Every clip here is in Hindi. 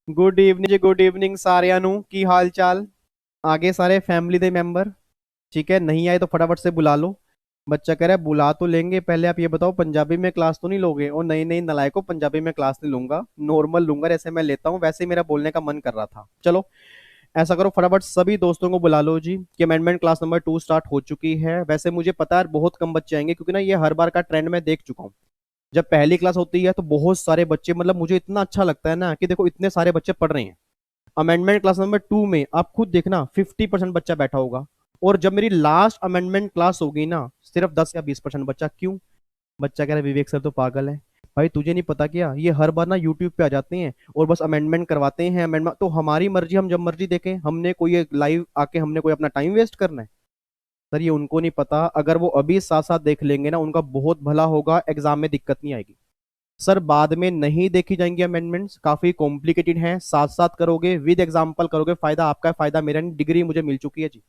गुड इवनिंग जी, गुड इवनिंग साਰਿਆਂ ਨੂੰ ਕੀ ਹਾਲ चाल। आगे सारे फैमिली दे मेंबर ठीक है, नहीं आए तो फटाफट से बुला लो। बच्चा कह रहा है बुला तो लेंगे, पहले आप ये बताओ पंजाबी में क्लास तो नहीं लोगे? और नहीं नहीं नलायको, पंजाबी में क्लास नहीं लूंगा, नॉर्मल लूंगा जैसे मैं लेता हूँ वैसे ही मेरा बोलने का मन कर रहा था। चलो ऐसा करो, फटाफट सभी दोस्तों को बुला लो जी कि अमेंडमेंट क्लास नंबर 2 स्टार्ट हो चुकी है। वैसे मुझे पता है बहुत कम बच्चे आएंगे, क्योंकि ना ये हर बार का ट्रेंड मैं देख चुका हूँ। जब पहली क्लास होती है तो बहुत सारे बच्चे, मतलब मुझे इतना अच्छा लगता है ना कि देखो इतने सारे बच्चे पढ़ रहे हैं। अमेंडमेंट क्लास नंबर 2 में आप खुद देखना 50% बच्चा बैठा होगा। और जब मेरी लास्ट अमेंडमेंट क्लास होगी ना, सिर्फ 10 या 20% बच्चा। क्यों? बच्चा कह रहा है विवेक सर तो पागल है। भाई तुझे नहीं पता क्या, ये हर बार ना यूट्यूब पे आ जाते हैं और बस अमेंडमेंट करवाते हैं। अमेंडमेंट तो हमारी मर्जी, हम जब मर्जी देखें। हमने कोई लाइव आके हमने कोई अपना टाइम वेस्ट करना है? सर ये उनको नहीं पता, अगर वो अभी साथ साथ देख लेंगे ना उनका बहुत भला होगा, एग्जाम में दिक्कत नहीं आएगी। सर बाद में नहीं देखी जाएंगी अमेंडमेंट्स, काफी कॉम्प्लिकेटेड हैं, साथ साथ करोगे विद एग्जांपल करोगे, फायदा आपका है, फायदा मेरा नहीं। डिग्री मुझे मिल चुकी है जी,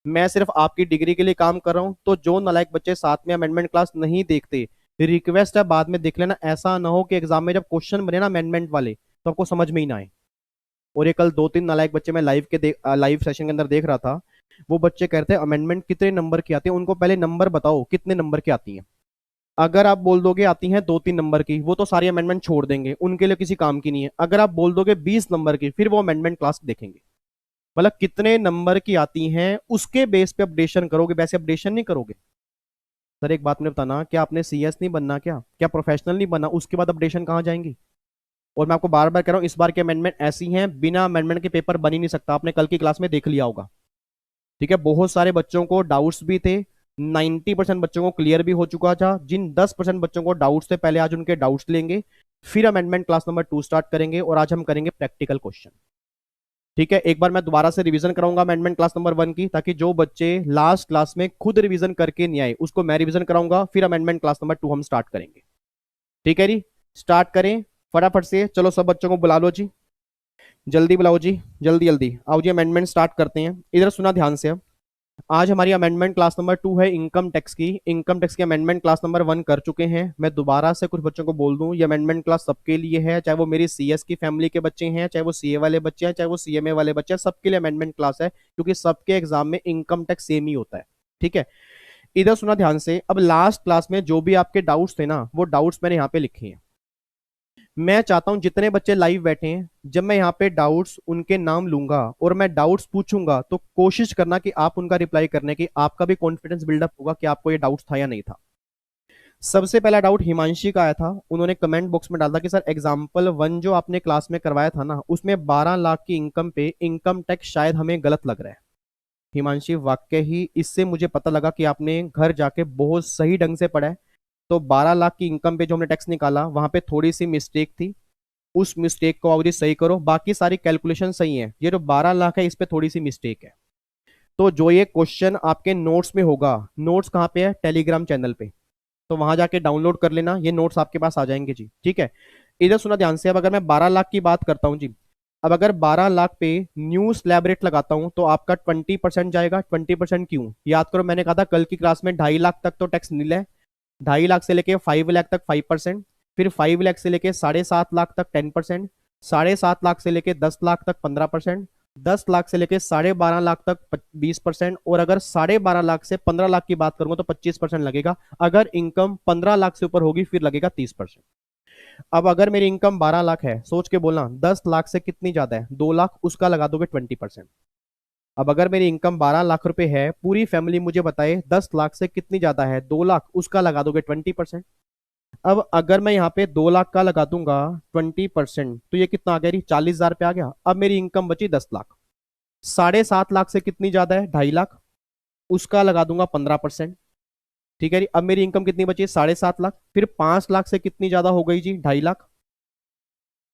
मैं सिर्फ आपकी डिग्री के लिए काम कर रहा हूं। तो जो नालायक बच्चे साथ में अमेंडमेंट क्लास नहीं देखते, रिक्वेस्ट है बाद में देख लेना। ऐसा ना हो कि एग्जाम में जब क्वेश्चन बने ना अमेंडमेंट वाले तो आपको समझ में ही ना आए। और ये कल दो तीन नालायक बच्चे मैं लाइव सेशन के अंदर देख रहा था। वो बच्चे कहते हैं अमेंडमेंट कितने नंबर की आती है, उनको पहले नंबर बताओ कितने नंबर की आती है। अगर आप बोल दोगे आती हैं 2-3 नंबर की, वो तो सारी अमेंडमेंट छोड़ देंगे, उनके लिए किसी काम की नहीं है। अगर आप बोल दोगे 20 नंबर की, फिर वो अमेंडमेंट क्लास देखेंगे। मतलब कितने नंबर की आती हैं उसके बेस पे अपडेशन करोगे, वैसे अपडेशन नहीं करोगे। सर एक बात मुझे बताना, क्या आपने सीएस नहीं बनना, क्या प्रोफेशनल नहीं बनना, उसके बाद अपडेशन कहाँ जाएंगी? और मैं आपको बार बार कह रहा हूँ, इस बार की अमेंडमेंट ऐसी हैं, बिना अमेंडमेंट के पेपर बन ही नहीं सकता। आपने कल की क्लास में देख लिया होगा। ठीक है, बहुत सारे बच्चों को डाउट्स भी थे। 90% बच्चों को क्लियर भी हो चुका था। जिन 10% बच्चों को डाउट्स थे, पहले आज उनके डाउट्स लेंगे, फिर अमेंडमेंट क्लास नंबर 2 स्टार्ट करेंगे। और आज हम करेंगे प्रैक्टिकल क्वेश्चन। ठीक है, एक बार मैं दोबारा से रिवीजन कराऊंगा अमेंडमेंट क्लास नंबर 1 की, ताकि जो बच्चे लास्ट क्लास में खुद रिवीजन करके नहीं आए उसको मैं रिवीजन कराऊंगा, फिर अमेंडमेंट क्लास नंबर 2 हम स्टार्ट करेंगे। ठीक है जी, स्टार्ट करें फटाफट से। चलो सब बच्चों को बुला लो जी, जल्दी बुलाओ जी, जल्दी जल्दी आओ जी, अमेंडमेंट स्टार्ट करते हैं। इधर सुना ध्यान से। अब आज हमारी अमेंडमेंट क्लास नंबर 2 है इनकम टैक्स की। इनकम टैक्स की अमेंडमेंट क्लास नंबर 1 कर चुके हैं। मैं दोबारा से कुछ बच्चों को बोल दूं, ये अमेंडमेंट क्लास सबके लिए है, चाहे वो मेरी सीएस की फैमिली के बच्चे हैं, चाहे वो सीए वाले बच्चे हैं, चाहे वो सीएमए वाले बच्चे हैं, सबके लिए अमेंडमेंट क्लास है, क्योंकि सबके एग्जाम में इनकम टैक्स सेम ही होता है। ठीक है, इधर सुना ध्यान से। अब लास्ट क्लास में जो भी आपके डाउट्स थे ना, वो डाउट्स मैंने यहाँ पे लिखे हैं। मैं चाहता हूं जितने बच्चे लाइव बैठे हैं, जब मैं यहाँ पे डाउट्स उनके नाम लूंगा और मैं डाउट्स पूछूंगा, तो कोशिश करना कि आप उनका रिप्लाई करने की, आपका भी कॉन्फिडेंस बिल्डअप होगा कि आपको ये डाउट्स था या नहीं था। सबसे पहला डाउट हिमांशी का आया था। उन्होंने कमेंट बॉक्स में डाला कि सर एग्जाम्पल 1 जो आपने क्लास में करवाया था ना, उसमें 12 लाख की इनकम पे इनकम टैक्स शायद हमें गलत लग रहा है। हिमांशी वाकई ही इससे मुझे पता लगा कि आपने घर जाके बहुत सही ढंग से पढ़ा है। तो 12 लाख की इनकम पे जो हमने टैक्स निकाला, वहां पे थोड़ी सी मिस्टेक थी। उस मिस्टेक को आप सही करो, बाकी सारी कैलकुलेशन सही है। ये जो 12 लाख है, इस पे थोड़ी सी मिस्टेक है। तो जो ये क्वेश्चन आपके नोट्स में होगा, नोट्स कहाँ पे है? टेलीग्राम चैनल पे। तो वहां जाके डाउनलोड कर लेना, ये नोट्स आपके पास आ जाएंगे जी। ठीक है, इधर सुना ध्यान से। अब अगर मैं 12 लाख की बात करता हूँ जी, अब अगर 12 लाख पे न्यू स्लैब रेट लगाता हूं तो आपका 20% जाएगा। 20% क्यों? याद करो मैंने कहा था कल की क्लास में 2.5 लाख तक तो टैक्स नील है। 2.5 लाख से लेके 5 लाख तक 5%, फिर 5 लाख से लेके 7.5 लाख तक 10%, 7.5 लाख से लेके 10 लाख तक 15%, 10 लाख से लेके 12.5 लाख तक 20%, और अगर 12.5 लाख से 15 लाख की बात करूंगा तो 25% लगेगा। अगर इनकम 15 लाख से ऊपर होगी फिर लगेगा 30%। अब अगर मेरी इनकम 12 लाख है, सोच के बोलना 10 लाख से कितनी ज्यादा है? 2 लाख, उसका लगा दोगे 20%। अब अगर मेरी इनकम 12 लाख रुपए है, पूरी फैमिली मुझे बताए 10 लाख से कितनी ज्यादा है? 2 लाख, उसका लगा दोगे 20%। अब अगर मैं यहाँ पे 2 लाख का लगा दूंगा 20%, तो ये कितना आ गया? 40,000 पे आ गया। अब मेरी इनकम बची 10 लाख। 7.5 लाख से कितनी ज्यादा है? 2.5 लाख, उसका लगा दूंगा 15%। ठीक है जी, अब मेरी इनकम कितनी बची? 7.5 लाख। फिर 5 लाख से कितनी ज्यादा हो गई जी? 2.5 लाख,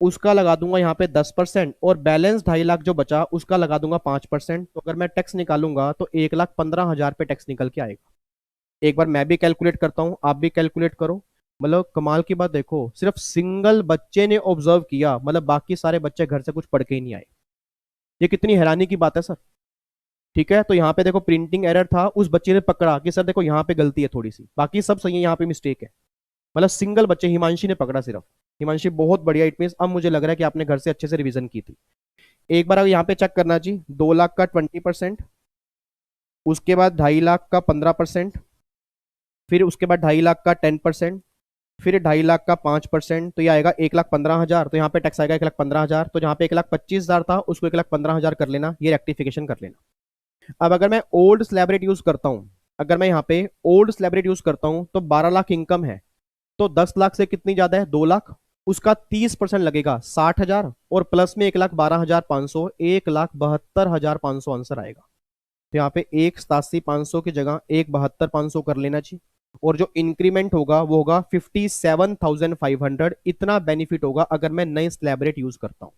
उसका लगा दूंगा यहाँ पे 10%, और बैलेंस 2.5 लाख जो बचा उसका लगा दूंगा 5%। तो अगर मैं टैक्स निकालूंगा तो 1,15,000 पे टैक्स निकल के आएगा। एक बार मैं भी कैलकुलेट करता हूँ, आप भी कैलकुलेट करो। मतलब कमाल की बात देखो, सिर्फ सिंगल बच्चे ने ऑब्जर्व किया, मतलब बाकी सारे बच्चे घर से कुछ पढ़ के ही नहीं आए। ये कितनी हैरानी की बात है सर। ठीक है, तो यहाँ पे देखो प्रिंटिंग एरर था, उस बच्चे ने पकड़ा कि सर देखो यहाँ पे गलती है थोड़ी सी, बाकी सब सही है, यहाँ पे मिस्टेक है। मतलब सिंगल बच्चे हिमांशी ने पकड़ा सिर्फ। हिमांशी बहुत बढ़िया, इट मीन अब मुझे लग रहा है कि आपने घर से अच्छे से रिवीजन की थी। एक बार अब यहाँ पे चेक करना जी, 2 लाख का 20%, उसके बाद 2.5 लाख का 15%, फिर उसके बाद 2.5 लाख का 10%, फिर 2.5 लाख का 5%, तो ये आएगा 1,15,000। तो यहाँ पे टैक्स आएगा 1,15,000। तो जहाँ पे 1,25,000 था उसको 1,15,000 कर लेना, ये रेक्टिफिकेशन कर लेना। अब अगर मैं ओल्ड स्लैब रेट यूज करता हूँ, अगर मैं यहाँ पे ओल्ड स्लैब रेट यूज करता हूँ तो 12 लाख इनकम है, तो 10 लाख से कितनी ज्यादा है, 2 लाख, उसका 30% लगेगा 60,000, और प्लस में 1,12,500, 1,72,500 आंसर आएगा। तो यहाँ पे 1,87,500 की जगह 1,72,500 कर लेना चाहिए, और जो इंक्रीमेंट होगा वो होगा 57,500। इतना बेनिफिट होगा अगर मैं नए स्लैब रेट यूज करता हूँ।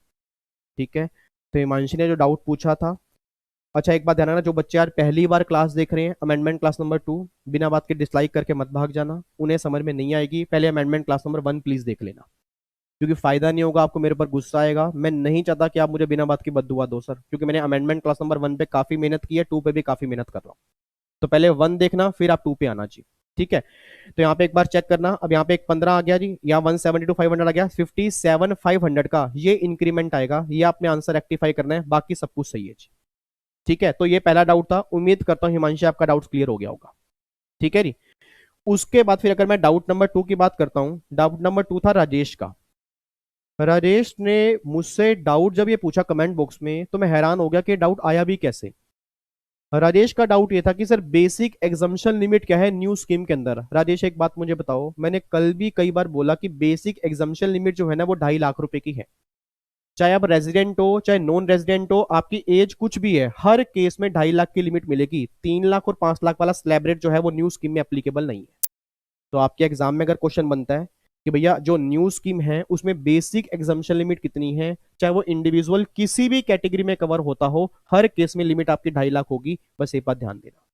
ठीक है, तो हिमांशी ने जो डाउट पूछा था। अच्छा एक बात ध्यान रखना, जो बच्चे आज पहली बार क्लास देख रहे हैं, अमेंडमेंट क्लास नंबर 2, बिना बात के डिसलाइक करके मत भाग जाना, उन्हें समझ में नहीं आएगी। पहले अमेंडमेंट क्लास नंबर 1 प्लीज देख लेना, क्योंकि फायदा नहीं होगा, आपको मेरे ऊपर गुस्सा आएगा। मैं नहीं चाहता कि आप मुझे बिना बात की बद्दुआ दो सर, क्योंकि मैंने अमेंडमेंट क्लास नंबर 1 पे काफी मेहनत की है, 2 पे भी काफी मेहनत कर रहा हूँ। तो पहले 1 देखना, फिर आप 2 पे आना जी। ठीक है, तो यहाँ पे एक बार चेक करना। अब यहाँ पे एक 15 आ गया जी, यहाँ 172,500 आ गया, 57,500 का ये इंक्रीमेंट आएगा। ये आपने आंसर रेक्टिफाई करना है, बाकी सब कुछ सही है जी। ठीक है, तो ये पहला डाउट था। उम्मीद करता हूँ हिमांशी आपका डाउट क्लियर हो गया होगा। ठीक है जी, उसके बाद फिर अगर मैं डाउट नंबर 2 की बात करता हूँ, डाउट नंबर 2 था राजेश का। राजेश ने मुझसे डाउट जब ये पूछा कमेंट बॉक्स में, तो मैं हैरान हो गया कि डाउट आया भी कैसे। राजेश का डाउट ये था कि सर बेसिक एग्जम्पशन लिमिट क्या है न्यू स्कीम के अंदर। राजेश एक बात मुझे बताओ, मैंने कल भी कई बार बोला कि बेसिक एग्जम्पशन लिमिट जो है ना वो 2.5 लाख रुपए की है। चाहे आप रेजिडेंट हो चाहे नॉन रेजिडेंट हो, आपकी एज कुछ भी है, हर केस में 2.5 लाख की लिमिट मिलेगी। 3 लाख और 5 लाख वाला स्लैब रेट जो है वो न्यू स्कीम में एप्लीकेबल नहीं है। तो आपके एग्जाम में अगर क्वेश्चन बनता है कि भैया जो न्यू स्कीम है उसमें बेसिक एग्जम्पशन लिमिट कितनी है, चाहे वो इंडिविजुअल किसी भी कैटेगरी में कवर होता हो, हर केस में लिमिट आपकी 2.5 लाख होगी। बस एक बात ध्यान देना।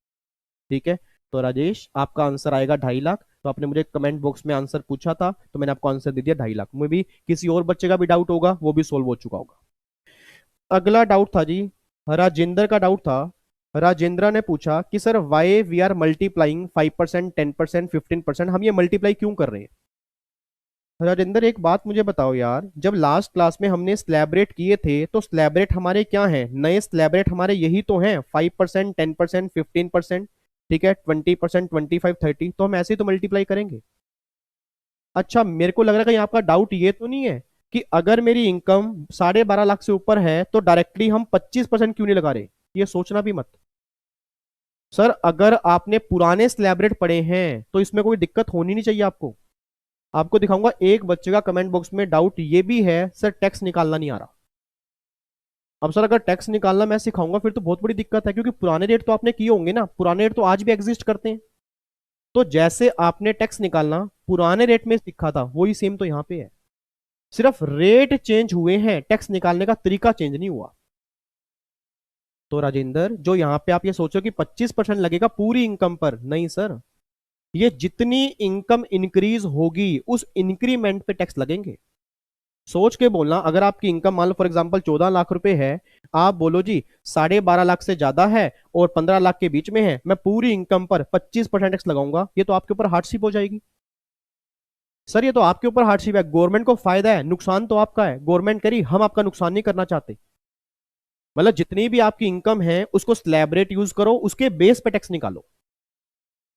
ठीक है, तो राजेश आपका आंसर आएगा 2.5 लाख। तो आपने मुझे कमेंट बॉक्स में आंसर पूछा था, तो मैंने आपको आंसर दे दिया 2.5 लाख। में भी किसी और बच्चे का भी डाउट होगा, वो भी सोल्व हो चुका होगा। अगला डाउट था जी, राजेंद्र का डाउट था। राजेंद्र ने पूछा कि sir why we are multiplying 5%, 10%, 15%, हम ये मल्टीप्लाई क्यों कर रहे हैं। राजेंद्र एक बात मुझे बताओ यार, जब लास्ट क्लास में हमने स्लैब रेट किए थे तो स्लैब रेट हमारे क्या हैं, नए स्लैब रेट हमारे यही तो हैं, 5%, 10%, 15%। ठीक है, 20%, 25, 30, तो हम ऐसे ही तो मल्टीप्लाई करेंगे। अच्छा मेरे को लग रहा है कि आपका डाउट ये तो नहीं है कि अगर मेरी इनकम 12.5 लाख से ऊपर है तो डायरेक्टली हम 25% क्यों नहीं लगा रहे। ये सोचना भी मत। सर अगर आपने पुराने स्लैब रेट पढ़े हैं तो इसमें कोई दिक्कत होनी नहीं चाहिए आपको। आपको दिखाऊंगा, एक बच्चे का कमेंट बॉक्स में डाउट ये भी है सर टैक्स निकालना नहीं आ रहा। अब सर अगर टैक्स निकालना मैं सिखाऊंगा फिर तो बहुत बड़ी दिक्कत है, क्योंकि पुराने रेट तो आपने किए होंगे ना, पुराने रेट तो आज भी एग्जिस्ट करते हैं। तो जैसे आपने टैक्स निकालना पुराने रेट में सीखा था वही सेम तो यहाँ पे है, सिर्फ रेट चेंज हुए हैं, टैक्स निकालने का तरीका चेंज नहीं हुआ। तो राजेंद्र जो यहाँ पे आप ये सोचो कि 25% लगेगा पूरी इनकम पर, नहीं सर, ये जितनी इनकम इंक्रीज होगी उस इंक्रीमेंट पे टैक्स लगेंगे। सोच के बोलना, अगर आपकी इनकम मान लो फॉर एग्जांपल 14 लाख रुपए है, आप बोलो जी 12.5 लाख से ज्यादा है और 15 लाख के बीच में है, मैं पूरी इनकम पर 25% टैक्स लगाऊंगा, ये तो आपके ऊपर हार्डशिप हो जाएगी। सर ये तो आपके ऊपर हार्डशिप है, गवर्नमेंट को फायदा है, नुकसान तो आपका है। गवर्नमेंट करी, हम आपका नुकसान नहीं करना चाहते। मतलब जितनी भी आपकी इनकम है उसको स्लैब रेट यूज करो, उसके बेस पे टैक्स निकालो।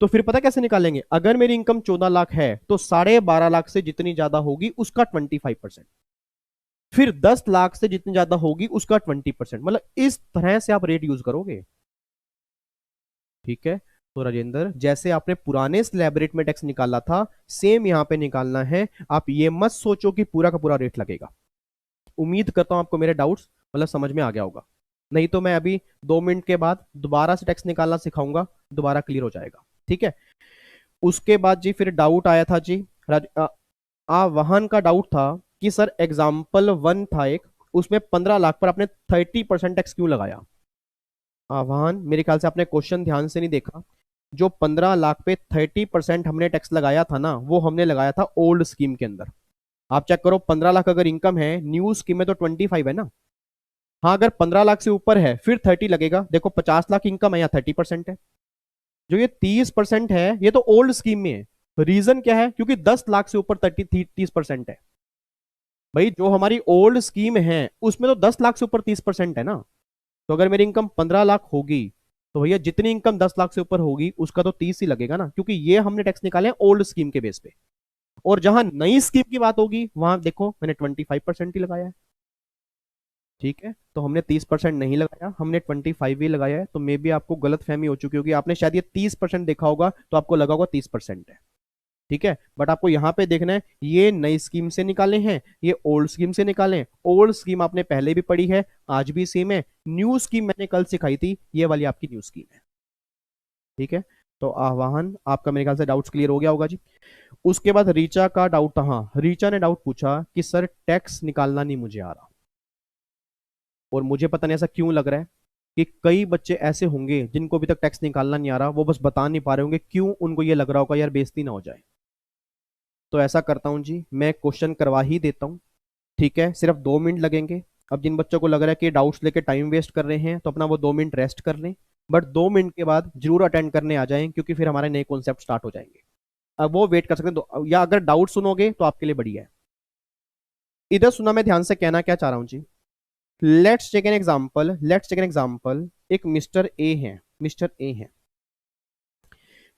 तो फिर पता कैसे निकालेंगे, अगर मेरी इनकम 14 लाख है तो 12.5 लाख से जितनी ज्यादा होगी उसका 25%, फिर 10 लाख से जितनी ज्यादा होगी उसका 20%। मतलब इस तरह से आप रेट यूज करोगे। ठीक है, तो राजेंद्र जैसे आपने पुराने स्लैब रेट में टैक्स निकाला था सेम यहां पे निकालना है। आप ये मत सोचो कि पूरा का पूरा रेट लगेगा। उम्मीद करता हूं आपको मेरे डाउट्स मतलब समझ में आ गया होगा, नहीं तो मैं अभी 2 मिनट के बाद दोबारा से टैक्स निकालना सिखाऊंगा, दोबारा क्लियर हो जाएगा। ठीक है, उसके बाद जी फिर डाउट आया था जी वाहन का डाउट था कि सर एग्जाम्पल 1 था एक, उसमें 15 लाख पर आपने 30% टैक्स क्यों लगाया। आह्वान मेरे ख्याल से आपने क्वेश्चन ध्यान से नहीं देखा। जो 15 लाख पे 30% हमने टैक्स लगाया था ना, वो हमने लगाया था ओल्ड स्कीम के अंदर। आप चेक करो, 15 लाख अगर इनकम है, न्यू स्कीम में तो 25 है ना। हाँ अगर 15 लाख से ऊपर है फिर 30 लगेगा। देखो 50 लाख इनकम है, यहाँ 30% है। जो ये 30% है ये तो ओल्ड स्कीम में है। रीजन क्या है? क्योंकि 10 लाख से ऊपर 30% है। भाई जो हमारी ओल्ड स्कीम है उसमें तो 10 लाख से ऊपर 30% है ना। तो अगर मेरी इनकम 15 लाख होगी तो भैया जितनी इनकम 10 लाख से ऊपर होगी उसका तो 30 ही लगेगा ना, क्योंकि ये हमने टैक्स निकाले हैं ओल्ड स्कीम के बेस पे। और जहां नई स्कीम की बात होगी वहां देखो मैंने 25% ही लगाया है। ठीक है, तो हमने 30% नहीं लगाया, हमने 25 ही लगाया है। तो मे बी आपको गलत फहमी हो चुकी होगी, आपने शायद ये 30% देखा होगा तो आपको लगा होगा 30% है। ठीक है, बट आपको यहां पे देखना है ये नई स्कीम से निकाले हैं, ये ओल्ड स्कीम से निकाले हैं। ओल्ड स्कीम आपने पहले भी पढ़ी है, आज भी सेम है। न्यू स्कीम मैंने कल सिखाई थी, ये वाली आपकी न्यू स्कीम है। ठीक है, तो आह्वान आपका मेरे ख्याल से डाउट्स क्लियर हो गया होगा जी। उसके बाद रीचा का डाउट था, हाँ रीचा ने डाउट पूछा कि सर टैक्स निकालना नहीं मुझे आ रहा। और मुझे पता नहीं ऐसा क्यों लग रहा है कि कई बच्चे ऐसे होंगे जिनको अभी तक टैक्स निकालना नहीं आ रहा, वो बस बता नहीं पा रहे होंगे क्यों, उनको ये लग रहा होगा यार बेइज्जती ना हो जाए। तो ऐसा करता हूं जी, मैं क्वेश्चन करवा ही देता हूँ। ठीक है, सिर्फ 2 मिनट लगेंगे। अब जिन बच्चों को लग रहा है कि डाउट्स लेके टाइम वेस्ट कर रहे हैं तो अपना वो 2 मिनट रेस्ट कर लें, बट 2 मिनट के बाद जरूर अटेंड करने आ जाएं, क्योंकि फिर हमारे नए कॉन्सेप्ट स्टार्ट हो जाएंगे। अब वो वेट कर सकते हैं या अगर डाउट सुनोगे तो आपके लिए बढ़िया है। इधर सुना, मैं ध्यान से कहना क्या चाह रहा हूं जी। लेट्स टेक एन एग्जांपल एक मिस्टर ए है।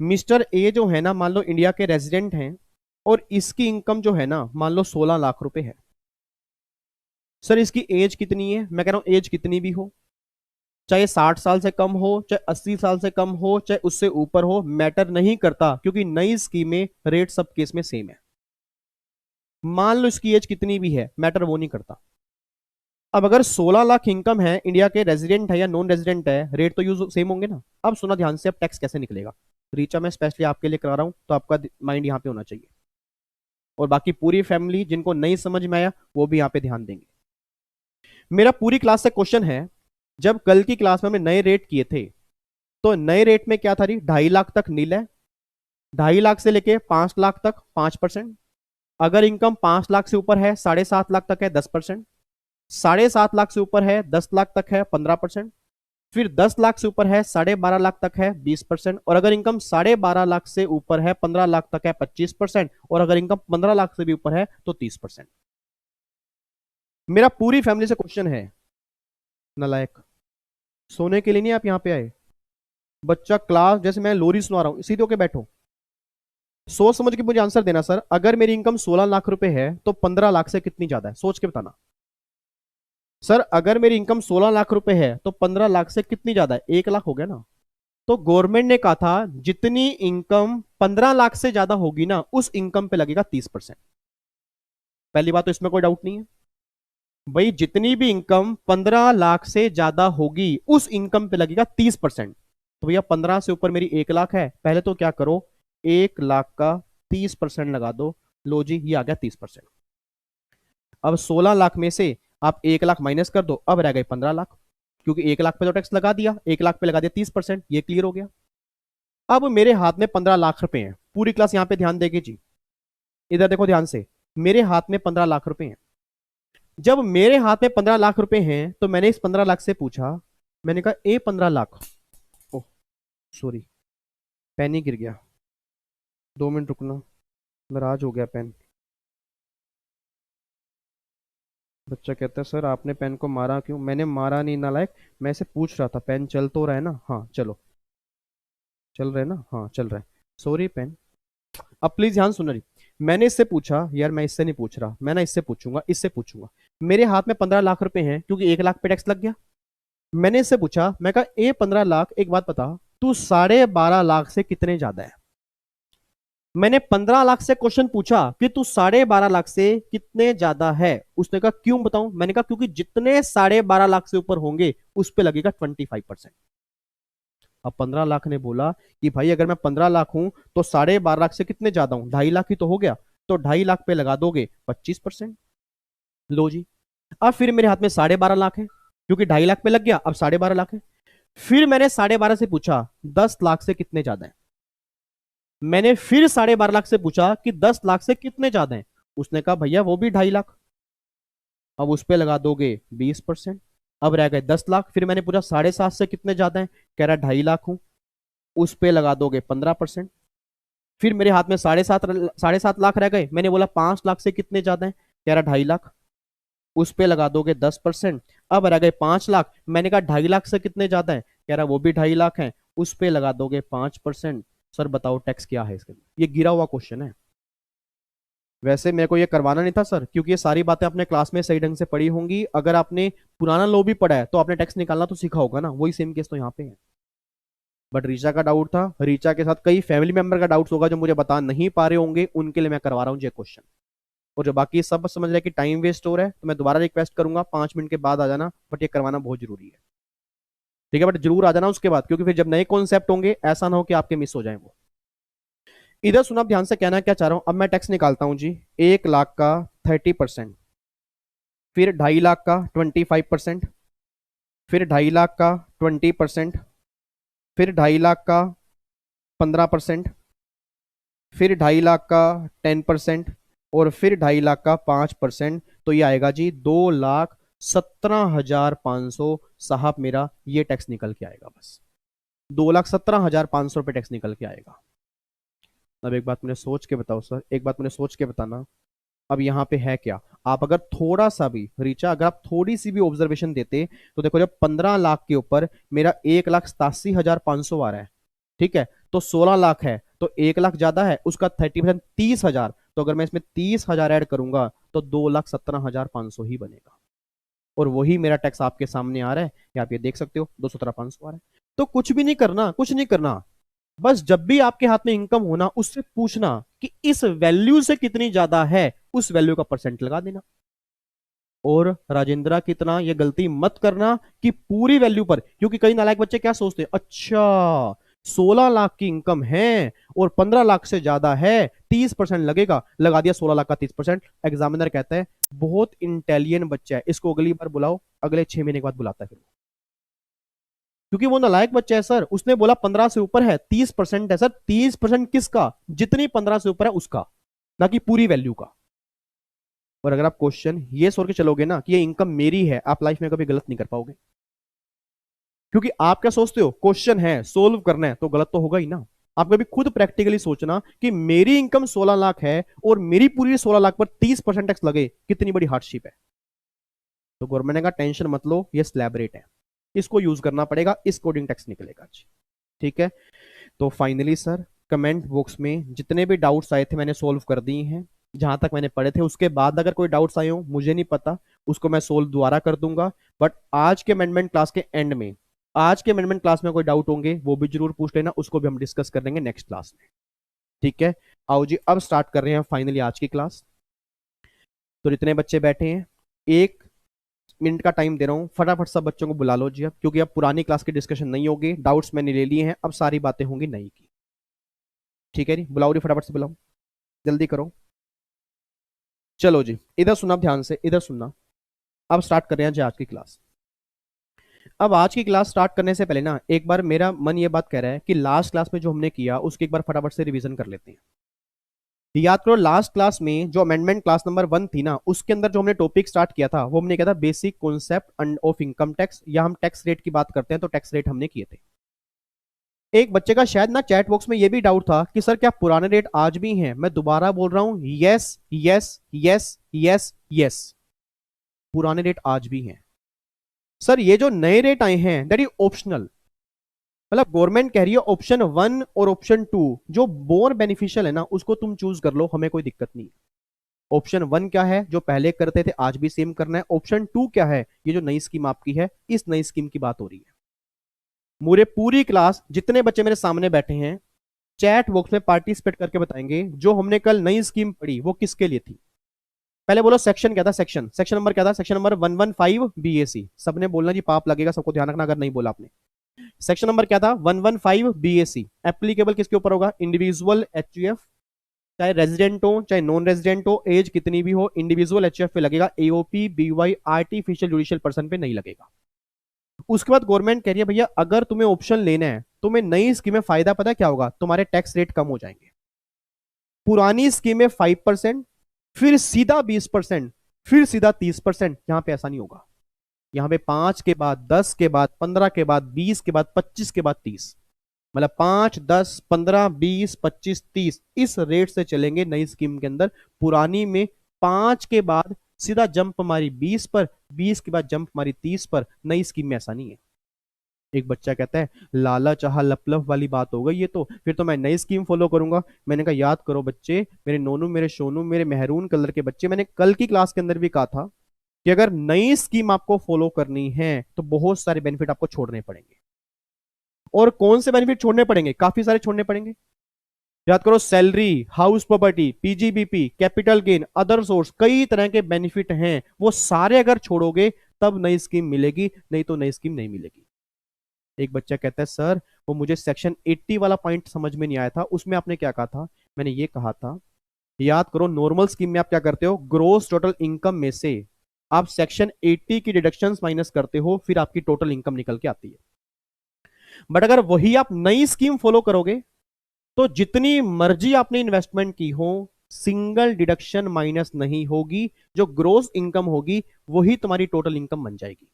मिस्टर ए जो है ना, मान लो इंडिया के रेजिडेंट हैं, और इसकी इनकम जो है ना मान लो 16 लाख रुपए है। सर इसकी एज कितनी है? मैं कह रहा हूं एज कितनी भी हो, चाहे 60 साल से कम हो, चाहे 80 साल से कम हो, चाहे उससे ऊपर हो, मैटर नहीं करता, क्योंकि नई स्कीमें रेट सब केस में सेम है। मान लो इसकी एज कितनी भी है, मैटर वो नहीं करता। अब अगर 16 लाख इनकम है, इंडिया के रेजिडेंट है या नॉन रेजिडेंट है, रेट तो यूज सेम होंगे ना। अब सुना ध्यान से, अब टैक्स कैसे निकलेगा। रीचा मैं स्पेशली आपके लिए करा रहा हूं, तो आपका माइंड यहाँ पे होना चाहिए, और बाकी पूरी फैमिली जिनको नहीं समझ में आया वो भी यहाँ पे ध्यान देंगे। मेरा पूरी क्लास से क्वेश्चन है, जब कल की क्लास में हमने नए रेट किए थे, तो नए रेट में क्या था जी, 2.5 लाख तक नील है, 2.5 लाख से लेके 5 लाख तक 5%। अगर इनकम 5 लाख से ऊपर है, 7.5 लाख तक है 10%। 7.5 लाख से ऊपर है, 10 लाख तक है 15%। फिर 10 लाख से ऊपर है, 12.5 लाख तक है 20%। और अगर इनकम 12.5 लाख से ऊपर है, 15 लाख तक है 25%। और अगर इनकम 15 लाख से भी ऊपर है तो 30%। मेरा पूरी फैमिली से क्वेश्चन है, नलायक, सोने के लिए नहीं आप यहां पे आए। बच्चा क्लास जैसे मैं लोरी सुना रहा हूं सीधे होके बैठो, सोच समझ के मुझे आंसर देना। सर अगर मेरी इनकम 16 लाख रुपए है तो 15 लाख से कितनी ज्यादा है, सोच के बताना। सर अगर मेरी इनकम 16 लाख रुपए है तो 15 लाख से कितनी ज्यादा है, 1 लाख हो गया ना। तो गवर्नमेंट ने कहा था जितनी इनकम 15 लाख से ज्यादा होगी ना, उस इनकम पे लगेगा 30%। पहली बात तो इसमें कोई डाउट नहीं है। भाई जितनी भी इनकम 15 लाख से ज्यादा होगी उस इनकम पे लगेगा 30%। तो भैया 15 से ऊपर मेरी 1 लाख है, पहले तो क्या करो, 1 लाख का 30% लगा दो। लो जी ये आ गया 30%। अब 16 लाख में से आप 1 लाख माइनस कर दो, अब रह गए 15 लाख, क्योंकि 1 लाख पे तो टैक्स लगा दिया, 1 लाख पे लगा दिया 30%, ये क्लियर हो गया। अब मेरे हाथ में 15 लाख रुपए हैं, पूरी क्लास यहां पे ध्यान देगी जी, इधर देखो ध्यान से। मेरे हाथ में 15 लाख रुपए हैं। जब मेरे हाथ में 15 लाख रुपए हैं तो मैंने इस 15 लाख से पूछा, मैंने कहा ए 15 लाख, ओह सॉरी पेन ही गिर गया, 2 मिनट रुकना, नाराज हो गया पेन। बच्चा कहता है सर आपने पेन को मारा क्यों? मैंने मारा नहीं नालायक, मैं इसे पूछ रहा था पेन चल तो रहा है ना, हाँ चलो चल रहा है ना, हाँ चल रहा है, सॉरी पेन। अब प्लीज ध्यान सुन रही, मैंने इससे पूछा, यार मैं इससे नहीं पूछ रहा, मैं ना इससे पूछूंगा, इससे पूछूंगा। मेरे हाथ में 15 लाख रुपए हैं क्योंकि 1 लाख पे टैक्स लग गया। मैंने इससे पूछा, मैं कहा ए 15 लाख, एक बात बता, तू 12.5 लाख से कितने ज्यादा है। मैंने 15 लाख से क्वेश्चन पूछा कि तू 12.5 लाख से कितने ज्यादा है। उसने कहा क्यों बताऊं? मैंने कहा क्योंकि जितने 12.5 लाख से ऊपर होंगे उस पे लगेगा 25%। अब 15 लाख ने बोला कि भाई अगर मैं 15 लाख हूं तो 12.5 लाख से कितने ज्यादा हूं, 2.5 लाख ही तो हो गया, तो 2.5 लाख पे लगा दोगे 25%। लो जी, अब फिर मेरे हाथ में 12.5 लाख है, क्योंकि 2.5 लाख पे लग गया, अब 12.5 लाख है। फिर मैंने 12.5 से पूछा 10 लाख से कितने ज्यादा है। मैंने फिर 12.5 लाख से पूछा कि 10 लाख से कितने ज्यादा है। उसने कहा भैया वो भी 2.5 लाख। अब उस पे लगा दोगे 20%, अब रह गए 10 लाख। फिर मैंने पूछा 7.5 से कितने ज्यादा है, कह रहा 2.5 लाख हूं, उस पे लगा दोगे 15%। फिर मेरे हाथ में 7.5 रह गए, मैंने बोला 5 लाख से कितने ज्यादा है, कह रहा 2.5 लाख, उस पे लगा दोगे 10%। अब रह गए 5 लाख, मैंने कहा 2.5 लाख से कितने ज्यादा है, कह रहा वो भी 2.5 लाख है, उस पे लगा दोगे 5%। सर बताओ टैक्स क्या है इसके अंदर, ये गिरा हुआ क्वेश्चन है। वैसे मेरे को ये करवाना नहीं था सर, क्योंकि ये सारी बातें आपने क्लास में सही ढंग से पढ़ी होंगी। अगर आपने पुराना लॉ भी पढ़ा है तो आपने टैक्स निकालना तो सीखा होगा ना, वही सेम केस तो यहाँ पे है। बट रीचा का डाउट था, रीचा के साथ कई फैमिली मेंबर का डाउट होगा जो मुझे बता नहीं पा रहे होंगे, उनके लिए मैं करवा रहा हूँ ये क्वेश्चन। और जो बाकी सब समझ रहे हैं कि टाइम वेस्ट हो रहा है, तो मैं दोबारा रिक्वेस्ट करूंगा 5 मिनट के बाद आ जाना, बट ये करवाना बहुत जरूरी है। ठीक है, बट जरूर आ जाना उसके बाद, क्योंकि फिर जब नए कॉन्सेप्ट होंगे ऐसा ना हो कि आपके मिस हो जाए वो। इधर सुना, ध्यान से कहना क्या चाह रहा हूं। अब मैं टैक्स निकालता हूं जी। 1 लाख का 30%, फिर 2.5 लाख का 25%, फिर 2.5 लाख का 20%, फिर 2.5 लाख का 15%, फिर 2.5 लाख का 10%, और फिर 2.5 लाख का 5%। तो ये आएगा जी 2,17,500। साहब मेरा ये टैक्स निकल के आएगा, बस 2,17,500 रुपये टैक्स निकल के आएगा। अब एक बात मुझे सोच के बताओ सर, एक बात मुझे सोच के बताना। अब यहाँ पे है क्या, आप अगर थोड़ा सा भी रीचा, अगर आप थोड़ी सी भी ऑब्जर्वेशन देते, तो देखो जब 15 लाख के ऊपर मेरा 1,87,500 आ रहा है, ठीक है, तो 16 लाख है, तो 1 लाख ज्यादा है, उसका 30%, 30,000। तो अगर मैं इसमें 30,000 ऐड करूंगा तो 2,17,500 ही बनेगा। और वही मेरा टैक्स आपके सामने आ रहा है, या आप ये देख सकते हो 2,17,500 आ रहा है। तो कुछ भी नहीं करना, कुछ नहीं करना, बस जब भी आपके हाथ में इनकम होना, उससे पूछना कि इस वैल्यू से कितनी ज्यादा है, उस वैल्यू का परसेंट लगा देना। और राजेंद्रा कितना ये गलती मत करना कि पूरी वैल्यू पर, क्योंकि कई नालायक बच्चे क्या सोचते हैं, अच्छा 16 लाख की इनकम है और 15 लाख से ज्यादा है, 30% लगेगा, लगा दिया 16 लाख का 30%। एग्जामिनर कहता है बहुत इंटेलिजेंट बच्चा है, इसको अगली बार बुलाओ, अगले 6 महीने के बाद बुलाता है फिर, क्योंकि वो नालायक बच्चा है सर। उसने बोला 15 से ऊपर है, 30% है सर, 30% किसका, जितनी 15 से ऊपर है उसका, ना कि पूरी वैल्यू का। और अगर आप क्वेश्चन ये सोच के चलोगे ना कि ये इनकम मेरी है, आप लाइफ में कभी गलत नहीं कर पाओगे। क्योंकि आप क्या सोचते हो, क्वेश्चन है सोल्व करना है, तो गलत तो होगा ही ना। आप कभी खुद प्रैक्टिकली सोचना कि मेरी इनकम 16 लाख है और मेरी पूरी 16 लाख पर 30% टैक्स लगे, कितनी बड़ी हार्डशिप है। तो गवर्नमेंट ने कहा टेंशन मत लो, ये स्लैब रेट है, इसको यूज करना पड़ेगा, इस कोडिंग टैक्स निकलेगा। ठीक है, तो फाइनली सर कमेंट बॉक्स में जितने भी डाउट्स आए थे मैंने सोल्व कर दिए हैं, जहां तक मैंने पढ़े थे। उसके बाद अगर कोई डाउट्स आए हो मुझे नहीं पता, उसको मैं सोल्व दोबारा कर दूंगा। बट आज के अमेंडमेंट क्लास के एंड में, आज के अमेंडमेंट क्लास में कोई डाउट होंगे वो भी जरूर पूछ लेना, उसको भी हम डिस्कस कर लेंगे नेक्स्ट क्लास में। ठीक है, आओ जी अब स्टार्ट कर रहे हैं फाइनली आज की क्लास। तो जितने बच्चे बैठे हैं, 1 मिनट का टाइम दे रहा हूं, फटाफट सब बच्चों को बुला लो जी अब, क्योंकि अब पुरानी क्लास की डिस्कशन नहीं होगी, डाउट्स मैंने ले लिए हैं, अब सारी बातें होंगी नई की। ठीक है जी, बुलाओ जी, फटाफट से बुलाओ, जल्दी करो। चलो जी, इधर सुनना ध्यान से, इधर सुनना। अब स्टार्ट कर रहे हैं जी आज की क्लास। अब आज की क्लास स्टार्ट करने से पहले ना, एक बार मेरा मन ये बात कह रहा है कि लास्ट क्लास में जो हमने किया उसकी एक बार फटाफट से रिवीजन कर लेते हैं। याद करो लास्ट क्लास में जो अमेंडमेंट क्लास नंबर 1 थी ना, उसके अंदर जो हमने टॉपिक स्टार्ट किया था वो हमने किया था basic concept of income tax, या हम टैक्स रेट की बात करते हैं तो टैक्स रेट हमने किए थे। एक बच्चे का शायद ना चैट बॉक्स में ये भी डाउट था कि सर क्या पुराने रेट आज भी हैं। मैं दोबारा बोल रहा हूं, yes yes yes yes yes, पुराने रेट आज भी हैं। सर ये जो नए रेट आए हैं दैट इज ऑप्शनल, मतलब गवर्नमेंट कह रही है ऑप्शन 1 और ऑप्शन 2 जो मोर बेनिफिशियल है ना उसको तुम चूज कर लो, हमें कोई दिक्कत नहीं। ऑप्शन 1 क्या है, जो पहले करते थे आज भी सेम करना है। ऑप्शन 2 क्या है, ये जो नई स्कीम आपकी है, इस नई स्कीम की बात हो रही है। मुझे पूरी क्लास जितने बच्चे मेरे सामने बैठे हैं चैट बॉक्स में पार्टिसिपेट करके बताएंगे जो हमने कल नई स्कीम पढ़ी वो किसके लिए थी। पहले बोलो सेक्शन क्या था, सेक्शन नंबर क्या था, सेक्शन नंबर 115 बीएसी। सबने बोलना जी, पाप लगेगा, सबको ध्यान रखना अगर नहीं बोला आपने। सेक्शन नंबर क्या था, 115 बीएसी। एप्लीकेबल किसके ऊपर होगा, इंडिविजुअल एचयूएफ, चाहे रेजिडेंट हो चाहे नॉन रेजिडेंट हो, एज कितनी भी हो, इंडिविजुअल एचयूएफ पे लगेगा, AOP BY artificial judicial person पे नहीं लगेगा। उसके बाद गवर्नमेंट कह रही है भैया अगर तुम्हें ऑप्शन लेना है, तुम्हें नई स्कीम में फायदा पता क्या होगा, तुम्हारे टैक्स रेट कम हो जाएंगे। पुरानी स्कीम में 5%, फिर सीधा 20%, फिर सीधा 30%। यहां पे ऐसा नहीं होगा, यहां पे 5 के बाद 10 के बाद 15 के बाद 20 के बाद 25 के बाद 30। मतलब 5, 10, 15, 20, 25, 30 इस रेट से चलेंगे नई स्कीम के अंदर। पुरानी में 5 के बाद सीधा जंप हमारी 20 पर, 20 के बाद जंप हमारी 30 पर। नई स्कीम में ऐसा नहीं है। एक बच्चा कहता है लाला चाहा लपलफ वाली बात हो गई ये, तो फिर तो मैं नई स्कीम फॉलो करूंगा। मैंने कहा याद करो बच्चे, मेरे नोनू, मेरे सोनू, मेरे मेहरून कलर के बच्चे, मैंने कल की क्लास के अंदर भी कहा था कि अगर नई स्कीम आपको फॉलो करनी है तो बहुत सारे बेनिफिट आपको छोड़ने पड़ेंगे। और कौन से बेनिफिट छोड़ने पड़ेंगे? काफी सारे छोड़ने पड़ेंगे। याद करो, salary, house property, PGBP, capital gain, other source, कई तरह के बेनिफिट हैं, वो सारे अगर छोड़ोगे तब नई स्कीम मिलेगी, नहीं तो नई स्कीम नहीं मिलेगी। एक बच्चा कहता है सर वो मुझे सेक्शन 80 वाला पॉइंट समझ में नहीं आया था, उसमें आपने क्या कहा था? मैंने ये कहा था, याद करो नॉर्मल स्कीम में आप क्या करते हो, ग्रोस टोटल इनकम में से आप सेक्शन 80 की डिडक्शंस माइनस करते हो, फिर आपकी टोटल इनकम निकल के आती है। बट अगर वही आप नई स्कीम फॉलो करोगे तो जितनी मर्जी आपने इन्वेस्टमेंट की हो, सिंगल डिडक्शन माइनस नहीं होगी, जो ग्रोस इनकम होगी वही तुम्हारी टोटल इनकम बन जाएगी।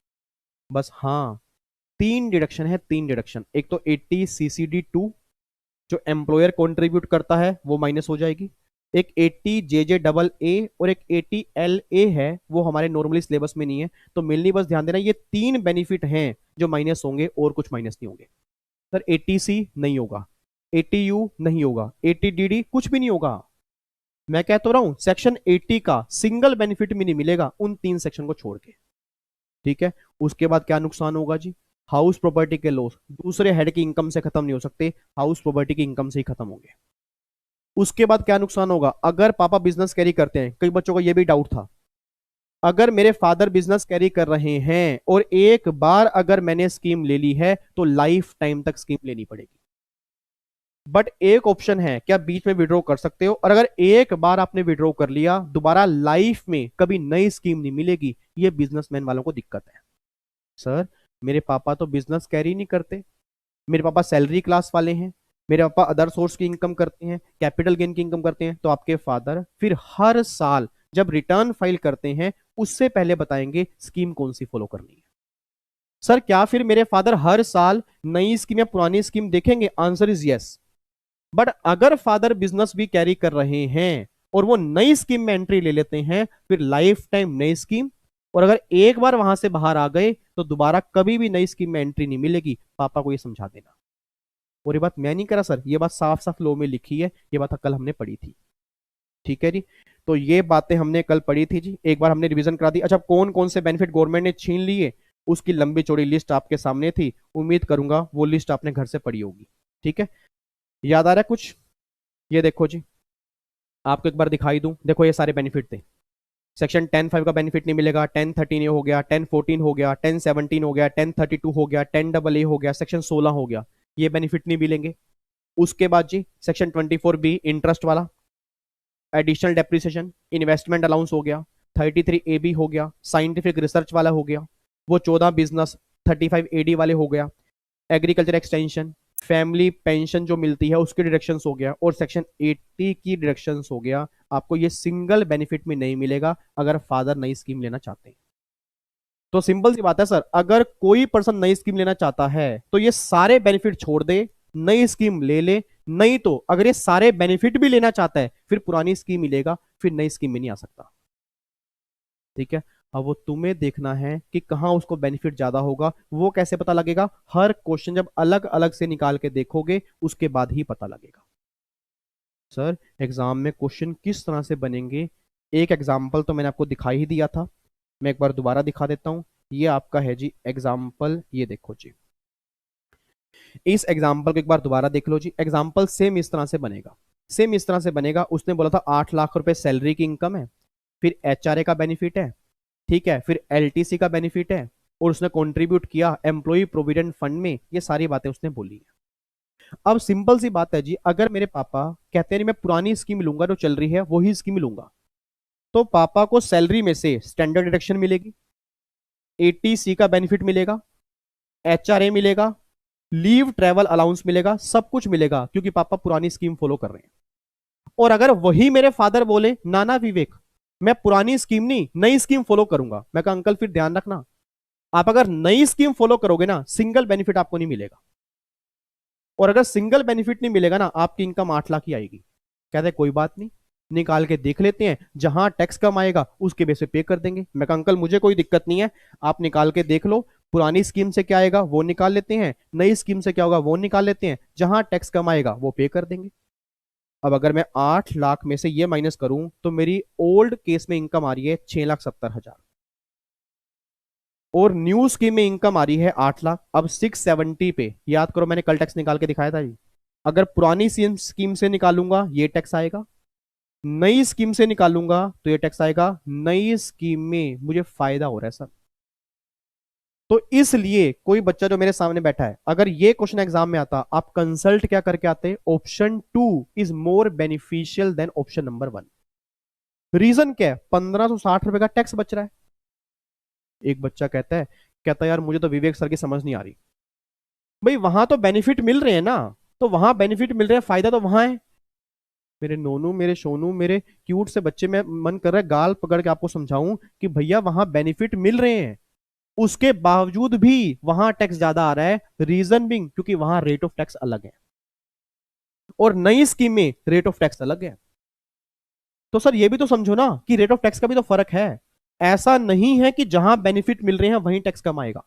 बस हाँ, तीन डिडक्शन है, तीन डिडक्शन। एक तो 80 CCD2 जो एम्प्लॉयर कंट्रीब्यूट करता है वो माइनस हो जाएगी, एक 80 JJ AA और एक 80 LA है, वो हमारे नॉर्मली सिलेबस में नहीं है तो मिलनी, बस ध्यान देना ये तीन बेनिफिट हैं जो माइनस होंगे और कुछ माइनस नहीं होंगे। सर 80C नहीं होगा, 80U नहीं होगा, 80DD कुछ भी नहीं होगा। मैं कह तो रहा हूं सेक्शन 80 का सिंगल बेनिफिट भी नहीं मिलेगा उन तीन सेक्शन को छोड़ के। ठीक है, उसके बाद क्या नुकसान होगा जी? हाउस प्रॉपर्टी के लॉस दूसरे हेड की इनकम से खत्म नहीं हो सकते, हाउस प्रॉपर्टी की इनकम से ही खत्म होंगे। उसके बाद क्या नुकसान होगा? अगर पापा बिजनेस कैरी करते हैं, कई बच्चों को यह भी डाउट था, अगर मेरे फादर बिजनेस कैरी कर रहे हैं और एक बार अगर मैंने स्कीम ले ली है तो लाइफ टाइम तक स्कीम लेनी पड़ेगी। बट एक ऑप्शन है कि आप बीच में विड्रॉ कर सकते हो, और अगर एक बार आपने विड्रॉ कर लिया दोबारा लाइफ में कभी नई स्कीम नहीं मिलेगी। ये बिजनेसमैन वालों को दिक्कत है। सर मेरे पापा तो बिजनेस कैरी नहीं करते, मेरे पापा सैलरी क्लास वाले हैं, मेरे पापा अदर सोर्स की इनकम करते हैं, कैपिटल गेन की इनकम करते हैं, तो आपके फादर फिर हर साल जब रिटर्न फाइल करते हैं उससे पहले बताएंगे स्कीम कौन सी फॉलो करनी है। सर क्या फिर मेरे फादर हर साल नई स्कीम या पुरानी स्कीम देखेंगे? Answer is yes. बट अगर फादर बिजनेस भी कैरी कर रहे हैं और वो नई स्कीम में एंट्री ले लेते हैं, फिर लाइफ टाइम नई स्कीम, और अगर एक बार वहां से बाहर आ गए तो दोबारा कभी भी नई स्कीम में एंट्री नहीं मिलेगी। पापा को ये समझा देना। और ये बात मैं नहीं करा सर, ये बात साफ साफ लॉ में लिखी है, ये बात कल हमने पढ़ी थी। ठीक है जी, तो ये बातें हमने कल पढ़ी थी जी, एक बार हमने रिवीजन करा दी। अच्छा, कौन कौन से बेनिफिट गवर्नमेंट ने छीन लिए उसकी लंबी चौड़ी लिस्ट आपके सामने थी, उम्मीद करूंगा वो लिस्ट आपने घर से पढ़ी होगी। ठीक है, याद आ रहा है कुछ? ये देखो जी, आपको एक बार दिखाई दूं, देखो ये सारे बेनिफिट थे। सेक्शन 10(5) का बेनिफिट नहीं मिलेगा, 10(13) हो गया, 10(14) हो गया, 10(17) हो गया, 10(32) हो गया, 10AA हो गया, सेक्शन 16 हो गया, ये बेनिफिट नहीं मिलेंगे। उसके बाद जी सेक्शन 24B इंटरेस्ट वाला, एडिशनल डेप्रिसिएशन, इन्वेस्टमेंट अलाउंस हो गया, 33AB हो गया, साइंटिफिक रिसर्च वाला हो गया, वो 14 बिजनेस, 35AD वाले हो गया, एग्रीकल्चर एक्सटेंशन, फैमिली पेंशन जो मिलती है उसकी डिडक्शंस हो गया, और सेक्शन 80 की डिडक्शंस हो गया। आपको ये सिंगल बेनिफिट में नहीं मिलेगा अगर फादर नई स्कीम लेना चाहते हैं। तो सिंपल सी बात है सर, अगर कोई पर्सन नई स्कीम लेना चाहता है तो ये सारे बेनिफिट छोड़ दे, नई स्कीम ले ले। नहीं तो अगर ये सारे बेनिफिट भी लेना चाहता है फिर पुरानी स्कीम मिलेगा, फिर नई स्कीम में नहीं आ सकता। ठीक है, अब वो तुम्हें देखना है कि कहां उसको बेनिफिट ज्यादा होगा। वो कैसे पता लगेगा? हर क्वेश्चन जब अलग अलग से निकाल के देखोगे उसके बाद ही पता लगेगा। सर एग्जाम में क्वेश्चन किस तरह से बनेंगे, एक एग्जाम्पल तो मैंने आपको दिखाई ही दिया था, मैं एक बार दोबारा दिखा देता हूं। ये आपका है जी एग्जाम्पल, ये देखो जी, इस एग्जाम्पल को एक बार दोबारा देख लो जी। एग्जाम्पल सेम इस तरह से बनेगा, सेम इस तरह से बनेगा। उसने बोला था 8 लाख रुपए सैलरी की इनकम है, फिर HRA का बेनिफिट है, ठीक है, फिर LTC का बेनिफिट है, और उसने कंट्रीब्यूट किया एम्प्लॉय प्रोविडेंट फंड में। ये सारी बातें उसने बोली है। अब सिंपल सी बात है जी, अगर मेरे पापा कहते हैं मैं पुरानी स्कीम लूंगा जो चल रही है वही स्कीम लूंगा, तो पापा को सैलरी में से स्टैंडर्ड डिडक्शन मिलेगी, 80C का बेनिफिट मिलेगा, HRA मिलेगा, लीव ट्रेवल अलाउंस मिलेगा, सब कुछ मिलेगा क्योंकि पापा पुरानी स्कीम फॉलो कर रहे हैं। और अगर वही मेरे फादर बोले नाना विवेक मैं पुरानी स्कीम नहीं नई स्कीम फॉलो करूंगा, मैं कहा अंकल फिर ध्यान रखना, आप अगर नई स्कीम फॉलो करोगे ना सिंगल बेनिफिट आपको नहीं मिलेगा। और अगर सिंगल बेनिफिट नहीं मिलेगा ना, आपकी इनकम 8 लाख ही आएगी। कहते हैं कोई बात नहीं, निकाल के देख लेते हैं, जहां टैक्स कम आएगा उसके बेस पे पे कर देंगे। मैं कहा अंकल मुझे कोई दिक्कत नहीं है, आप निकाल के देख लो, पुरानी स्कीम से क्या आएगा वो निकाल लेते हैं, नई स्कीम से क्या होगा वो निकाल लेते हैं, जहां टैक्स कम आएगा वो पे कर देंगे। अब अगर मैं 8 लाख में से ये माइनस करूं तो मेरी ओल्ड केस में इनकम आ रही है 6,70,000, और न्यू स्कीम में इनकम आ रही है 8 लाख। अब 670 पे, याद करो मैंने कल टैक्स निकाल के दिखाया था जी, अगर पुरानी स्कीम से निकालूंगा ये टैक्स आएगा, नई स्कीम से निकालूंगा तो ये टैक्स आएगा। नई स्कीम में मुझे फायदा हो रहा है सर। तो इसलिए कोई बच्चा जो मेरे सामने बैठा है, अगर ये क्वेश्चन एग्जाम में आता, आप कंसल्ट क्या करके आते, option 2 is more beneficial than option number 1। Reason क्या है, 1560 रुपए का टैक्स बच रहा है। एक बच्चा कहता है यार मुझे तो विवेक सर की समझ नहीं आ रही। भाई वहां तो बेनिफिट मिल रहे हैं ना, तो वहां बेनिफिट मिल रहे हैं, फायदा तो वहां है। मेरे नोनू, मेरे सोनू, मेरे क्यूट से बच्चे, में मन कर रहा है गाल पकड़ के आपको समझाऊं कि भैया वहां बेनिफिट मिल रहे हैं, उसके बावजूद भी वहां टैक्स ज्यादा आ रहा है। रीजन बिंग क्योंकि वहां रेट ऑफ टैक्स अलग है और नई स्कीम में रेट ऑफ टैक्स अलग है। तो सर ये भी तो समझो ना कि रेट ऑफ टैक्स का भी तो फर्क है। ऐसा नहीं है कि जहां बेनिफिट मिल रहे हैं वहीं टैक्स कम आएगा,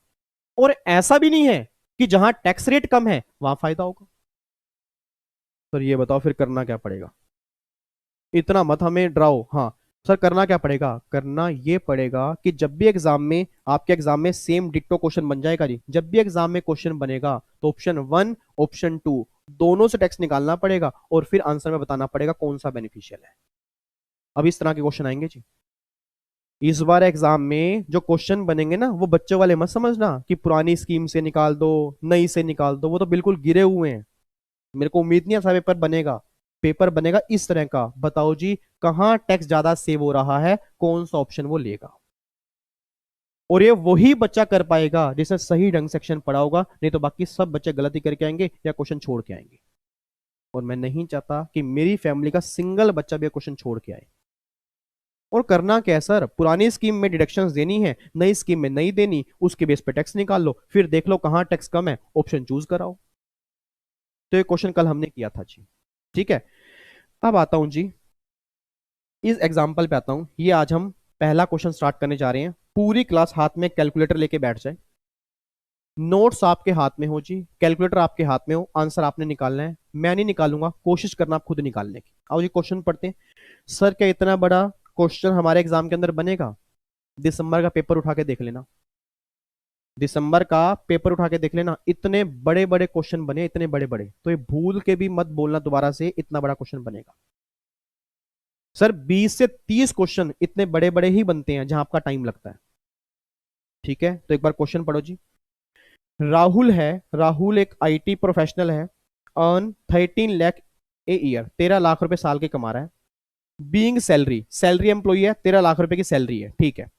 और ऐसा भी नहीं है कि जहां टैक्स रेट कम है वहां फायदा होगा। सर ये बताओ फिर करना क्या पड़ेगा, इतना मत हमें डराओ। हाँ सर करना क्या पड़ेगा, करना ये पड़ेगा कि जब भी एग्जाम में, आपके एग्जाम में सेम डिट्टो क्वेश्चन बन जाएगा जी, जब भी एग्जाम में क्वेश्चन बनेगा तो ऑप्शन 1 ऑप्शन 2 दोनों से टैक्स निकालना पड़ेगा, और फिर आंसर में बताना पड़ेगा कौन सा बेनिफिशियल है। अब इस तरह के क्वेश्चन आएंगे जी इस बार एग्जाम में। जो क्वेश्चन बनेंगे ना वो बच्चों वाले मत समझना कि पुरानी स्कीम से निकाल दो, नई से निकाल दो, वो तो बिल्कुल गिरे हुए हैं। मेरे को उम्मीद नहीं है ऐसा पेपर बनेगा। पेपर बनेगा इस तरह का, बताओ जी कहां टैक्स ज्यादा सेव हो रहा है, कौन सा ऑप्शन वो लेगा। और ये वही बच्चा कर पाएगा जिसने सही ढंग सेक्शन पढ़ा होगा, नहीं तो बाकी सब बच्चे गलती करके आएंगे या क्वेश्चन छोड़ के आएंगे। और मैं नहीं चाहता कि मेरी फैमिली का सिंगल बच्चा भी क्वेश्चन छोड़ के आए। और करना क्या है सर, पुरानी स्कीम में डिडक्शंस देनी है, नई स्कीम में नहीं देनी, उसके बेस पे टैक्स निकाल लो, फिर देख लो कहां टैक्स कम है, ऑप्शन चूज कराओ। तो ये क्वेश्चन कल हमने किया था जी, ठीक है। अब आता हूं जी इस एग्जाम्पल पे आता हूं। ये आज हम पहला क्वेश्चन स्टार्ट करने जा रहे हैं। पूरी क्लास हाथ में कैलकुलेटर लेके बैठ जाए, नोट्स आपके हाथ में हो जी, कैलकुलेटर आपके हाथ में हो, आंसर आपने निकालना है, मैं नहीं निकालूंगा, कोशिश करना आप खुद निकालने की। आओ जी क्वेश्चन पढ़ते हैं। सर क्या इतना बड़ा क्वेश्चन हमारे एग्जाम के अंदर बनेगा? दिसंबर का पेपर उठा के देख लेना, दिसंबर का पेपर उठा के देख लेना, इतने बड़े बड़े क्वेश्चन बने, इतने बड़े बड़े, तो ये भूल के भी मत बोलना दोबारा से इतना बड़ा क्वेश्चन बनेगा। सर 20 से 30 क्वेश्चन इतने बड़े बड़े ही बनते हैं जहां आपका टाइम लगता है, ठीक है। तो एक बार क्वेश्चन पढ़ो जी। राहुल है, राहुल एक आईटी प्रोफेशनल है, earn 13 lakh a year, 13 lakh रुपए साल के कमा रहा है। बीइंग सैलरी, सैलरी एम्प्लॉई है, 13 लाख रुपए की सैलरी है, ठीक है।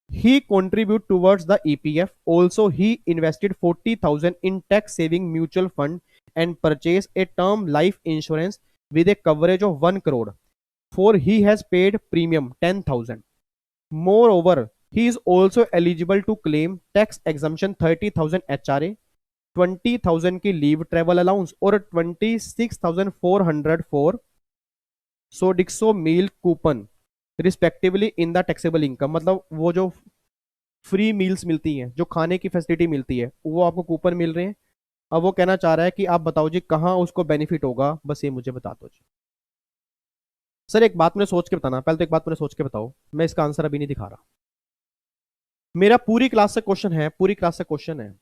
He contribute towards the EPF. Also, he invested 40,000 in tax saving mutual fund and purchased a term life insurance with a coverage of 1 crore. For he has paid premium 10,000. Moreover, he is also eligible to claim tax exemption 30,000 HRA, 20,000 की लीव ट्रेवल अलाउंस और 26,400 for Sodexo meal coupon respectively in the taxable income. मतलब वो जो फ्री मील्स मिलती हैं, जो खाने की फैसिलिटी मिलती है, वो आपको कूपन मिल रहे हैं। अब वो कहना चाह रहा है कि आप बताओ जी कहाँ उसको बेनिफिट होगा, बस ये मुझे बता दो जी। सर एक बात मुझे सोच के बताना, पहले तो एक बात मुझे सोच के बताओ, मैं इसका आंसर अभी नहीं दिखा रहा। मेरा पूरी क्लास से क्वेश्चन है, पूरी क्लास से क्वेश्चन है,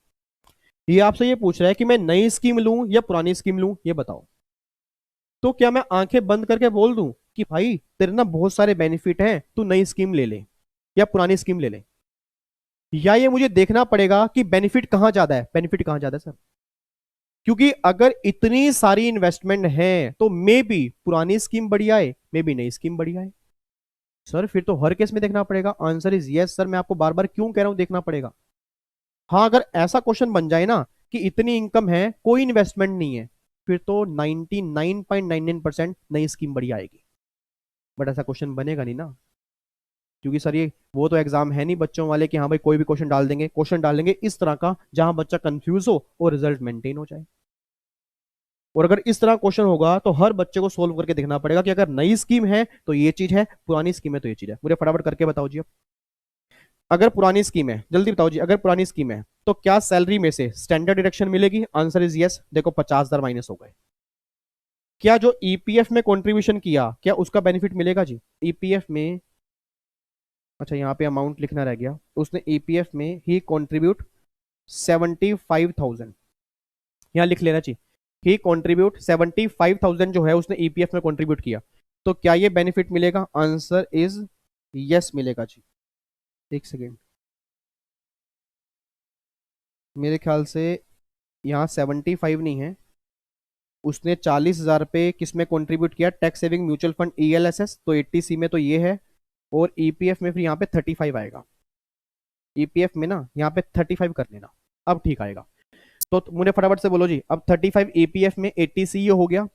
ये आपसे ये पूछ रहा है कि मैं नई स्कीम लूं या पुरानी स्कीम लूं, ये बताओ। तो क्या मैं आंखें बंद करके बोल दूं कि भाई तेरे ना बहुत सारे बेनिफिट हैं, तू नई स्कीम ले ले या पुरानी स्कीम ले ले, या ये मुझे देखना पड़ेगा कि बेनिफिट कहां ज्यादा है, बेनिफिट कहां ज्यादा है सर? क्योंकि अगर इतनी सारी इन्वेस्टमेंट है तो मे बी पुरानी स्कीम बढ़िया है, मे बी नई स्कीम बढ़िया है। सर फिर तो हर केस में देखना पड़ेगा। आंसर इज यस सर, मैं आपको बार बार क्यों कह रहा हूं देखना पड़ेगा। हाँ अगर ऐसा क्वेश्चन बन जाए ना कि इतनी इनकम है कोई इन्वेस्टमेंट नहीं है, फिर तो 99.99% नई स्कीम बढ़िया आएगी। बट ऐसा क्वेश्चन बनेगा नहीं ना, क्योंकि सर ये वो तो एग्जाम है नहीं बच्चों वाले कि हाँ भाई कोई भी क्वेश्चन डाल देंगे। क्वेश्चन डाल देंगे इस तरह का जहां बच्चा कंफ्यूज हो और रिजल्ट मेंटेन हो जाए। और अगर इस तरह क्वेश्चन होगा तो हर बच्चे को सोल्व करके देखना पड़ेगा कि अगर नई स्कीम है तो ये चीज है, पुरानी स्कीम है तो ये चीज है। मुझे फटाफट करके बताओ जी अब। अगर पुरानी स्कीम है, जल्दी बताओ जी, अगर पुरानी स्कीम है तो क्या सैलरी में से स्टैंडर्ड डिडक्शन मिलेगी? Answer is yes. देखो 50,000 माइनस हो गए। क्या जो ईपीएफ में कंट्रीब्यूशन किया क्या उसका बेनिफिट मिलेगा जी? ईपीएफ में, अच्छा यहाँ पे अमाउंट लिखना रह गया, उसने ईपीएफ में ही कंट्रीब्यूट 75,000, यहाँ लिख लेना चाहिए। ही कंट्रीब्यूट 75,000 जो है उसने ईपीएफ में कंट्रीब्यूट किया, तो क्या ये बेनिफिट मिलेगा? आंसर इज यस मिलेगा जी। एक सेकेंड, मेरे ख्याल से यहाँ 75 नहीं है, उसने 40,000 पे किस में कंट्रीब्यूट किया? Tax saving mutual fund ELSS, तो 80C में तो ये है, और ईपीएफ में फिर यहाँ पे 35 आएगा। ईपीएफ में ना यहाँ पे 35 कर लेना, अब ठीक आएगा। तो मुझे फटाफट से बोलो जी, अब 35 ईपीएफ में 80C ये हो गया,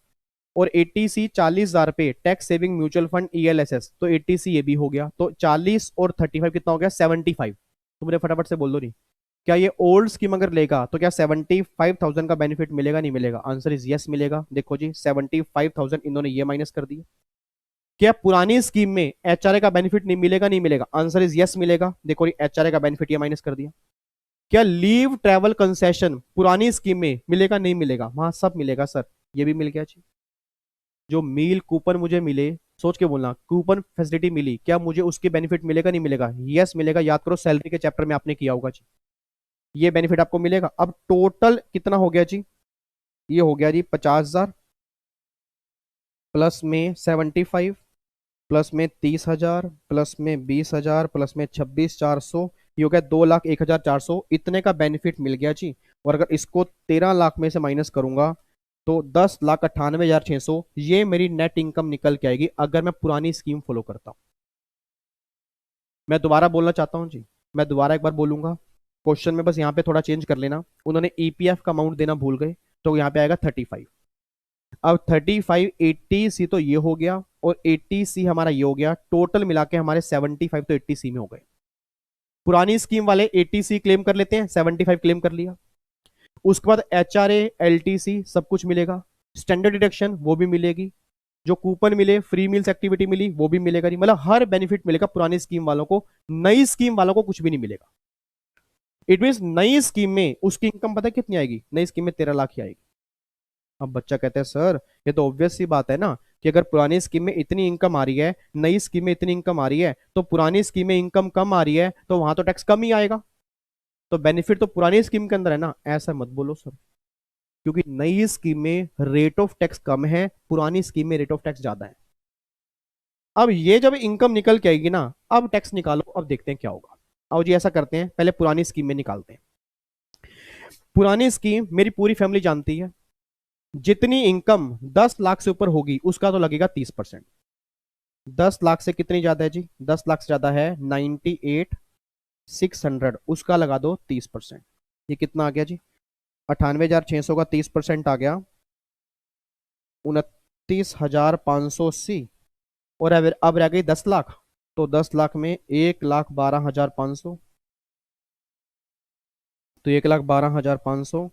और 80C 40,000 पे tax saving mutual fund ELSS, तो 80C ये भी हो गया, तो 40 और 35 कितना हो गया? 75। तो मुझे फटाफट से बोल दो नहीं, क्या ये ओल्ड स्कीम अगर लेगा तो क्या 75,000 का बेनिफिट मिलेगा नहीं मिलेगा? आंसर इज यस मिलेगा। देखो जी 75,000 इन्होंने ये माइनस कर दिया। क्या पुरानी स्कीम में एचआरए का बेनिफिट नहीं मिलेगा नहीं मिलेगा? आंसर इज यस मिलेगा। देखो जी एचआरए का बेनिफिट ये माइनस कर दिया। क्या लीव ट्रैवल कंसेशन पुरानी स्कीम में मिलेगा नहीं मिलेगा? वहां सब मिलेगा सर, ये भी मिल गया जी। जो मील कूपन मुझे मिले, सोच के बोलना, कूपन फैसिलिटी मिली, क्या मुझे उसके बेनिफिट मिलेगा नहीं मिलेगा? यस मिलेगा। याद करो सैलरी के चैप्टर में आपने किया होगा जी, ये बेनिफिट आपको मिलेगा। अब टोटल कितना हो गया जी? ये हो गया जी 50,000 प्लस में 75 प्लस में 30,000 प्लस में 20,000 प्लस में 26,400, ये हो गया 2,01,400। इतने का बेनिफिट मिल गया जी। और अगर इसको 13 लाख में से माइनस करूंगा तो 10,98,600, ये मेरी नेट इनकम निकल के आएगी अगर मैं पुरानी स्कीम फॉलो करता हूं। मैं दोबारा बोलना चाहता हूं जी, मैं दोबारा एक बार बोलूंगा, क्वेश्चन में बस यहाँ पे थोड़ा चेंज कर लेना। उन्होंने ईपीएफ का अमाउंट देना भूल गए, तो यहाँ पे आएगा 35। अब 35 80C तो ये हो गया, और 80C हमारा ये हो गया, टोटल मिला के हमारे 75 तो 80C में हो गए। पुरानी स्कीम वाले 80C क्लेम कर लेते हैं, 75 क्लेम कर लिया। उसके बाद एचआरए एलटीसी सब कुछ मिलेगा, स्टैंडर्ड डिडक्शन वो भी मिलेगी, जो कूपन मिले, फ्री मील्स एक्टिविटी मिली वो भी मिलेगा नहीं, मतलब हर बेनिफिट मिलेगा पुरानी स्कीम वालों को। नई स्कीम वालों को कुछ भी नहीं मिलेगा। इट मीन नई स्कीम में उसकी इनकम पता है कितनी आएगी? नई स्कीम में 13 लाख ही आएगी। अब बच्चा कहता है सर ये तो ऑब्वियस सी बात है ना, कि अगर पुरानी स्कीम में इतनी इनकम आ रही है, नई स्कीम में इतनी इनकम आ रही है, तो पुरानी स्कीम में इनकम कम आ रही है तो वहां तो टैक्स कम ही आएगा, तो बेनिफिट तो पुरानी स्कीम के अंदर है ना। ऐसा मत बोलो सर, क्योंकि नई स्कीम में रेट ऑफ टैक्स कम है, पुरानी स्कीम में रेट ऑफ टैक्स ज्यादा है। अब ये जब इनकम निकल के आएगी ना, अब टैक्स निकालो, अब देखते हैं क्या होगा। आओ जी ऐसा करते हैं, पहले पुरानी स्कीम में निकालते हैं। पुरानी स्कीम मेरी पूरी फैमिली जानती है, जितनी इनकम 10 लाख से ऊपर होगी उसका तो लगेगा 30%। 10 लाख से कितनी ज्यादा है जी? 10 लाख से ज्यादा है 98,600, उसका लगा दो 30%। ये कितना आ गया जी? 98,600 का 30% आ गया 29,580। और अब रह गई 10 लाख, तो 10 लाख में 1,12,500, तो 1,12,500,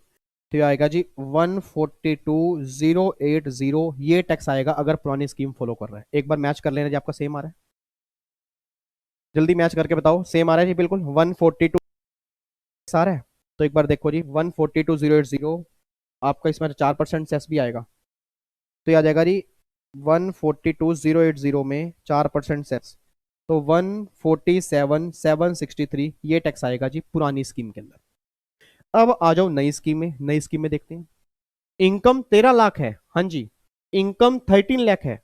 तो ये आएगा जी 142,080। ये टैक्स आएगा अगर पुरानी स्कीम फॉलो कर रहा है। एक बार मैच कर लेना जी, आपका सेम आ रहा है? जल्दी मैच करके बताओ, सेम आ रहा है जी? बिल्कुल 142 आ रहा है। तो एक बार देखो जी 142,080, आपका इसमें 4% सेस भी आएगा, तो ये आ जाएगा जी 142,080 में 4% सेस, तो 147,763 ये टैक्स आएगा जी पुरानी स्कीम के अंदर। अब आ जाओ नई स्कीम में। नई स्कीम में देखते हैं, इनकम 13 लाख है, हाँ जी, इनकम 13 लाख है,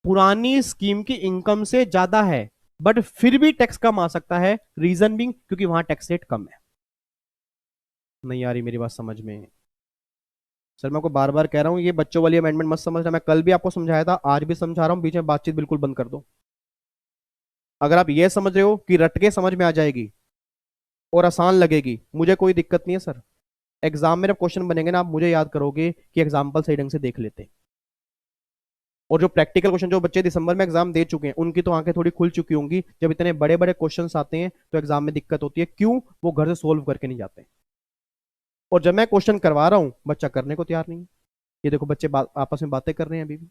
पुरानी स्कीम की इनकम से ज्यादा है, बट फिर भी टैक्स कम आ सकता है। रीजन भी क्योंकि वहां टैक्स रेट कम है। नहीं आ रही मेरी बात समझ में? सर मैं आपको बार बार कह रहा हूं, ये बच्चों वाली अमेंडमेंट मत समझना, मैं कल भी आपको समझाया था, आज भी समझा रहा हूं, बीच में बातचीत बिल्कुल बंद कर दो। अगर आप ये समझ रहे हो कि रटके समझ में आ जाएगी और आसान लगेगी, मुझे कोई दिक्कत नहीं है सर। एग्जाम में जब क्वेश्चन बनेंगे ना, आप मुझे याद करोगे कि एग्जाम्पल सही ढंग से देख लेते हैं। और जो प्रैक्टिकल क्वेश्चन जो बच्चे दिसंबर में एग्जाम दे चुके हैं, उनकी तो आंखें थोड़ी खुल चुकी होंगी। जब इतने बड़े बड़े क्वेश्चन आते हैं तो एग्जाम में दिक्कत होती है, क्यों? वो घर से सोल्व करके नहीं जाते, और जब मैं क्वेश्चन करवा रहा हूं बच्चा करने को तैयार नहीं है। ये देखो बच्चे आपस में बातें कर रहे हैं अभी भी।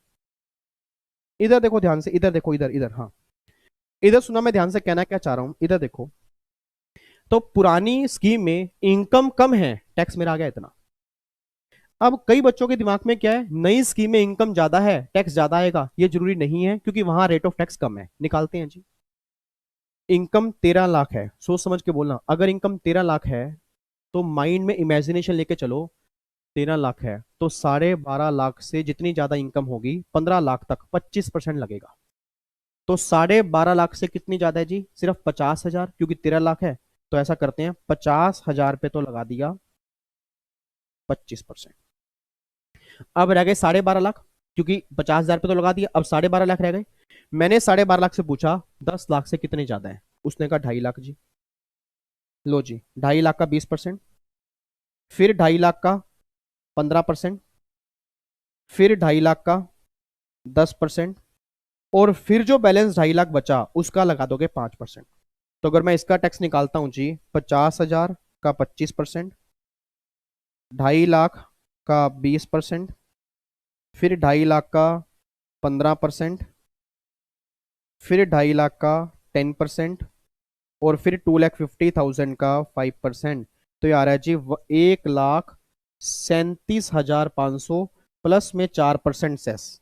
इधर देखो ध्यान से, इधर देखो, इधर इधर, हाँ इधर सुना, मैं ध्यान से कहना क्या चाह रहा हूं, इधर देखो। तो पुरानी स्कीम में इनकम कम है, टैक्स मेरा आ गया इतना। अब कई बच्चों के दिमाग में क्या है, नई स्कीम में इनकम ज्यादा है टैक्स ज्यादा आएगा, ये जरूरी नहीं है, क्योंकि वहां रेट ऑफ टैक्स कम है। निकालते हैं जी। इनकम 13 लाख है, सोच समझ के बोलना, अगर इनकम 13 लाख है तो माइंड में इमेजिनेशन लेके चलो। 13 लाख है तो 12.5 लाख से जितनी ज्यादा इनकम होगी 15 लाख तक 25% लगेगा। तो 12.5 लाख से कितनी ज्यादा है जी, सिर्फ 50,000, क्योंकि 13 लाख है। तो ऐसा करते हैं 50,000 पे तो लगा दिया 25%। अब रह गए 12.5 लाख, क्योंकि 50,000 पे तो लगा दिया, अब 12.5 लाख रह गए। मैंने 12.5 लाख से पूछा 10 लाख से कितने ज्यादा है, उसने कहा 2.5 लाख जी। लो जी, 2.5 लाख का 20%, फिर 2.5 लाख का 15%, फिर 2.5 लाख का 10%, और फिर जो बैलेंस 2.5 लाख बचा उसका लगा दोगे 5%। तो अगर मैं इसका टैक्स निकालता हूं जी, 50,000 का 25%, 2.5 लाख का 20%, फिर 2.5 लाख का 15%, फिर 2.5 लाख का 10%, और फिर 2,50,000 का 5%। तो ये आ रहा है जी 1,37,500 प्लस में 4% सेस।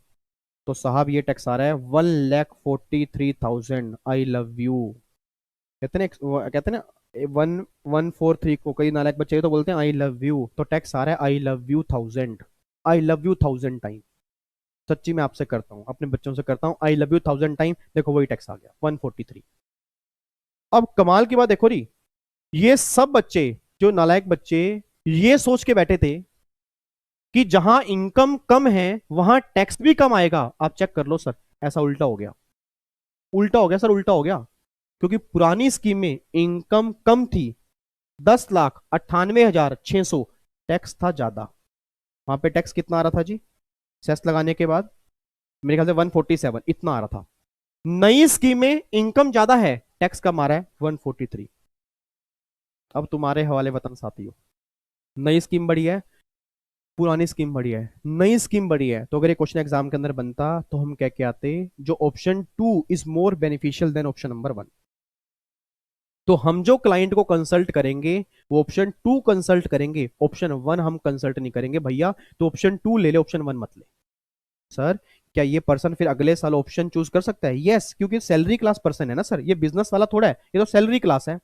तो साहब ये टैक्स आ रहा है 1,43,000। I love you. कहते हैं ना 1,143 को कई नालायक बच्चे तो बोलते हैं आई लव यू, तो टैक्स आ रहा है I love you 1,000। I love you 1,000 time. सच्ची मैं आपसे करता हूँ, अपने बच्चों से करता हूँ, आई लव यू 1,000 टाइम, देखो वही टैक्स आ गया 143। अब कमाल की बात देखो री, ये सब बच्चे, जो नालायक बच्चे, ये सोच के बैठे थे कि जहां इनकम कम है वहां टैक्स भी कम आएगा। आप चेक कर लो सर, ऐसा उल्टा हो गया। उल्टा हो गया सर, उल्टा हो गया। क्योंकि पुरानी स्कीम में इनकम कम थी, 10,98,600, टैक्स था ज्यादा। वहां पे टैक्स कितना आ रहा था जी, सेस लगाने के बाद मेरे ख्याल से 147 इतना आ रहा था। नई स्कीम में इनकम ज्यादा है, टैक्स कम आ रहा है 143। अब तुम्हारे हवाले वतन साथियों, नई स्कीम बढ़िया है, पुरानी स्कीम बढ़िया है। नई स्कीम बढ़िया है तो अगर ये क्वेश्चन एग्जाम के अंदर बनता तो हम कह के आते जो option 2 is more beneficial than option number 1। तो हम जो क्लाइंट को कंसल्ट करेंगे वो ऑप्शन 2 कंसल्ट करेंगे, ऑप्शन 1 हम कंसल्ट नहीं करेंगे भैया। तो ऑप्शन 2 ले ले, ऑप्शन 1 मत ले। सर क्या ये पर्सन फिर अगले साल ऑप्शन चूज कर सकता है? यस, क्योंकि सैलरी क्लास पर्सन है ना सर, ये बिजनेस वाला थोड़ा है, ये तो सैलरी क्लास है।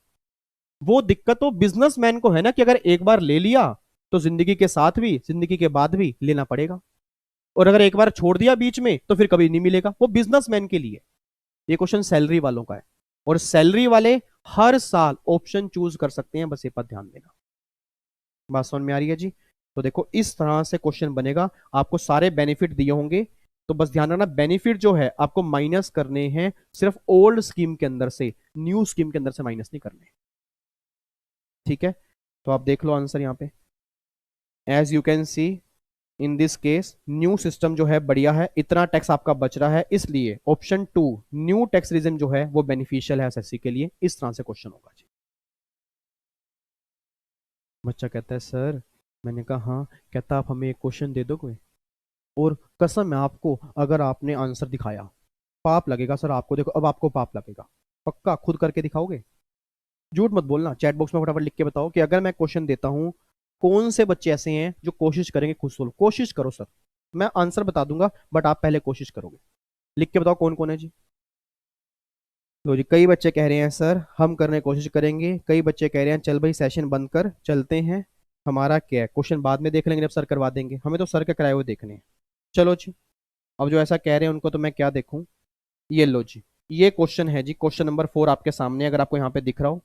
वो दिक्कत तो बिजनेसमैन को है ना कि अगर एक बार ले लिया तो जिंदगी के साथ भी जिंदगी के बाद भी लेना पड़ेगा, और अगर एक बार छोड़ दिया बीच में तो फिर कभी नहीं मिलेगा। वो बिजनेसमैन के लिए, ये क्वेश्चन सैलरी वालों का है, और सैलरी वाले हर साल ऑप्शन चूज कर सकते हैं, बस ये पर ध्यान देना। बात समझ में आ रही है जी? तो देखो इस तरह से क्वेश्चन बनेगा, आपको सारे बेनिफिट दिए होंगे, तो बस ध्यान रखना बेनिफिट जो है आपको माइनस करने हैं सिर्फ ओल्ड स्कीम के अंदर से, न्यू स्कीम के अंदर से माइनस नहीं करने। ठीक है, तो आप देख लो आंसर यहाँ पे। As you can see in this case new system जो है बढ़िया है, इतना टैक्स आपका बच रहा है, इसलिए ऑप्शन 2 न्यू टैक्स रीजन जो है वो बेनिफिशियल है एसएससी के लिए। इस तरह से क्वेश्चन होगा जी। बच्चा कहता है सर, मैंने कहा हाँ, कहता आप हमें एक क्वेश्चन दे दोगे, और कसम है आपको अगर आपने आंसर दिखाया पाप लगेगा सर आपको। देखो अब आपको पाप लगेगा, पक्का खुद करके दिखाओगे? झूठ मत बोलना, चैट बॉक्स में फटाफट लिख के बताओ कि अगर मैं क्वेश्चन देता हूँ कौन से बच्चे ऐसे हैं जो कोशिश करेंगे खुद सोल्व। कोशिश करो सर, मैं आंसर बता दूंगा बट आप पहले कोशिश करोगे। लिख के बताओ कौन कौन है जी। लो जी, कई बच्चे कह रहे हैं सर हम करने की कोशिश करेंगे, कई बच्चे कह रहे हैं चल भाई सेशन बंद कर चलते हैं, हमारा क्या है क्वेश्चन बाद में देख लेंगे जब सर करवा देंगे, हमें तो सर के कराए हुए देखने हैं। चलो जी, अब जो ऐसा कह रहे हैं उनको तो मैं क्या देखूं। ये लो जी, ये क्वेश्चन है जी, क्वेश्चन नंबर 4 आपके सामने, अगर आपको यहाँ पे दिख रहा हो,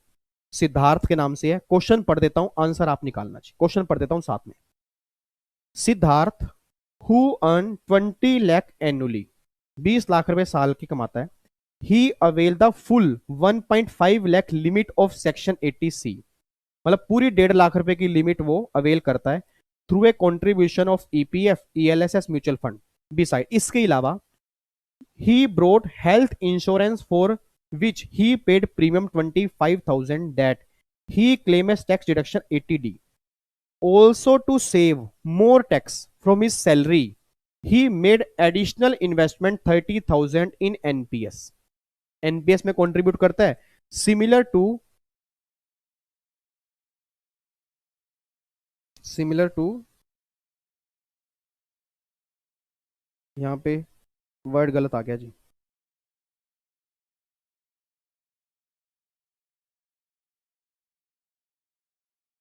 सिद्धार्थ के नाम से है। क्वेश्चन पढ़ देता हूं, आंसर आप निकालना चाहिए। क्वेश्चन पढ़ देता हूं साथ में। Siddharth who earn 20 lakh annually, 20 lakh रुपए साल की कमाता है, he avail the full 1.5 lakh limit of section 80C, मतलब पूरी 1.5 लाख रुपए की लिमिट वो अवेल करता है through a contribution of EPF ELSS mutual fund beside. इसके अलावा he brought health insurance for which he paid premium 25,000 that he claimed as tax deduction 80D, also to save more tax from his salary he made additional investment 30,000 in NPS. NPS में कंट्रीब्यूट करता है। सिमिलर टू यहां पे वर्ड गलत आ गया जी।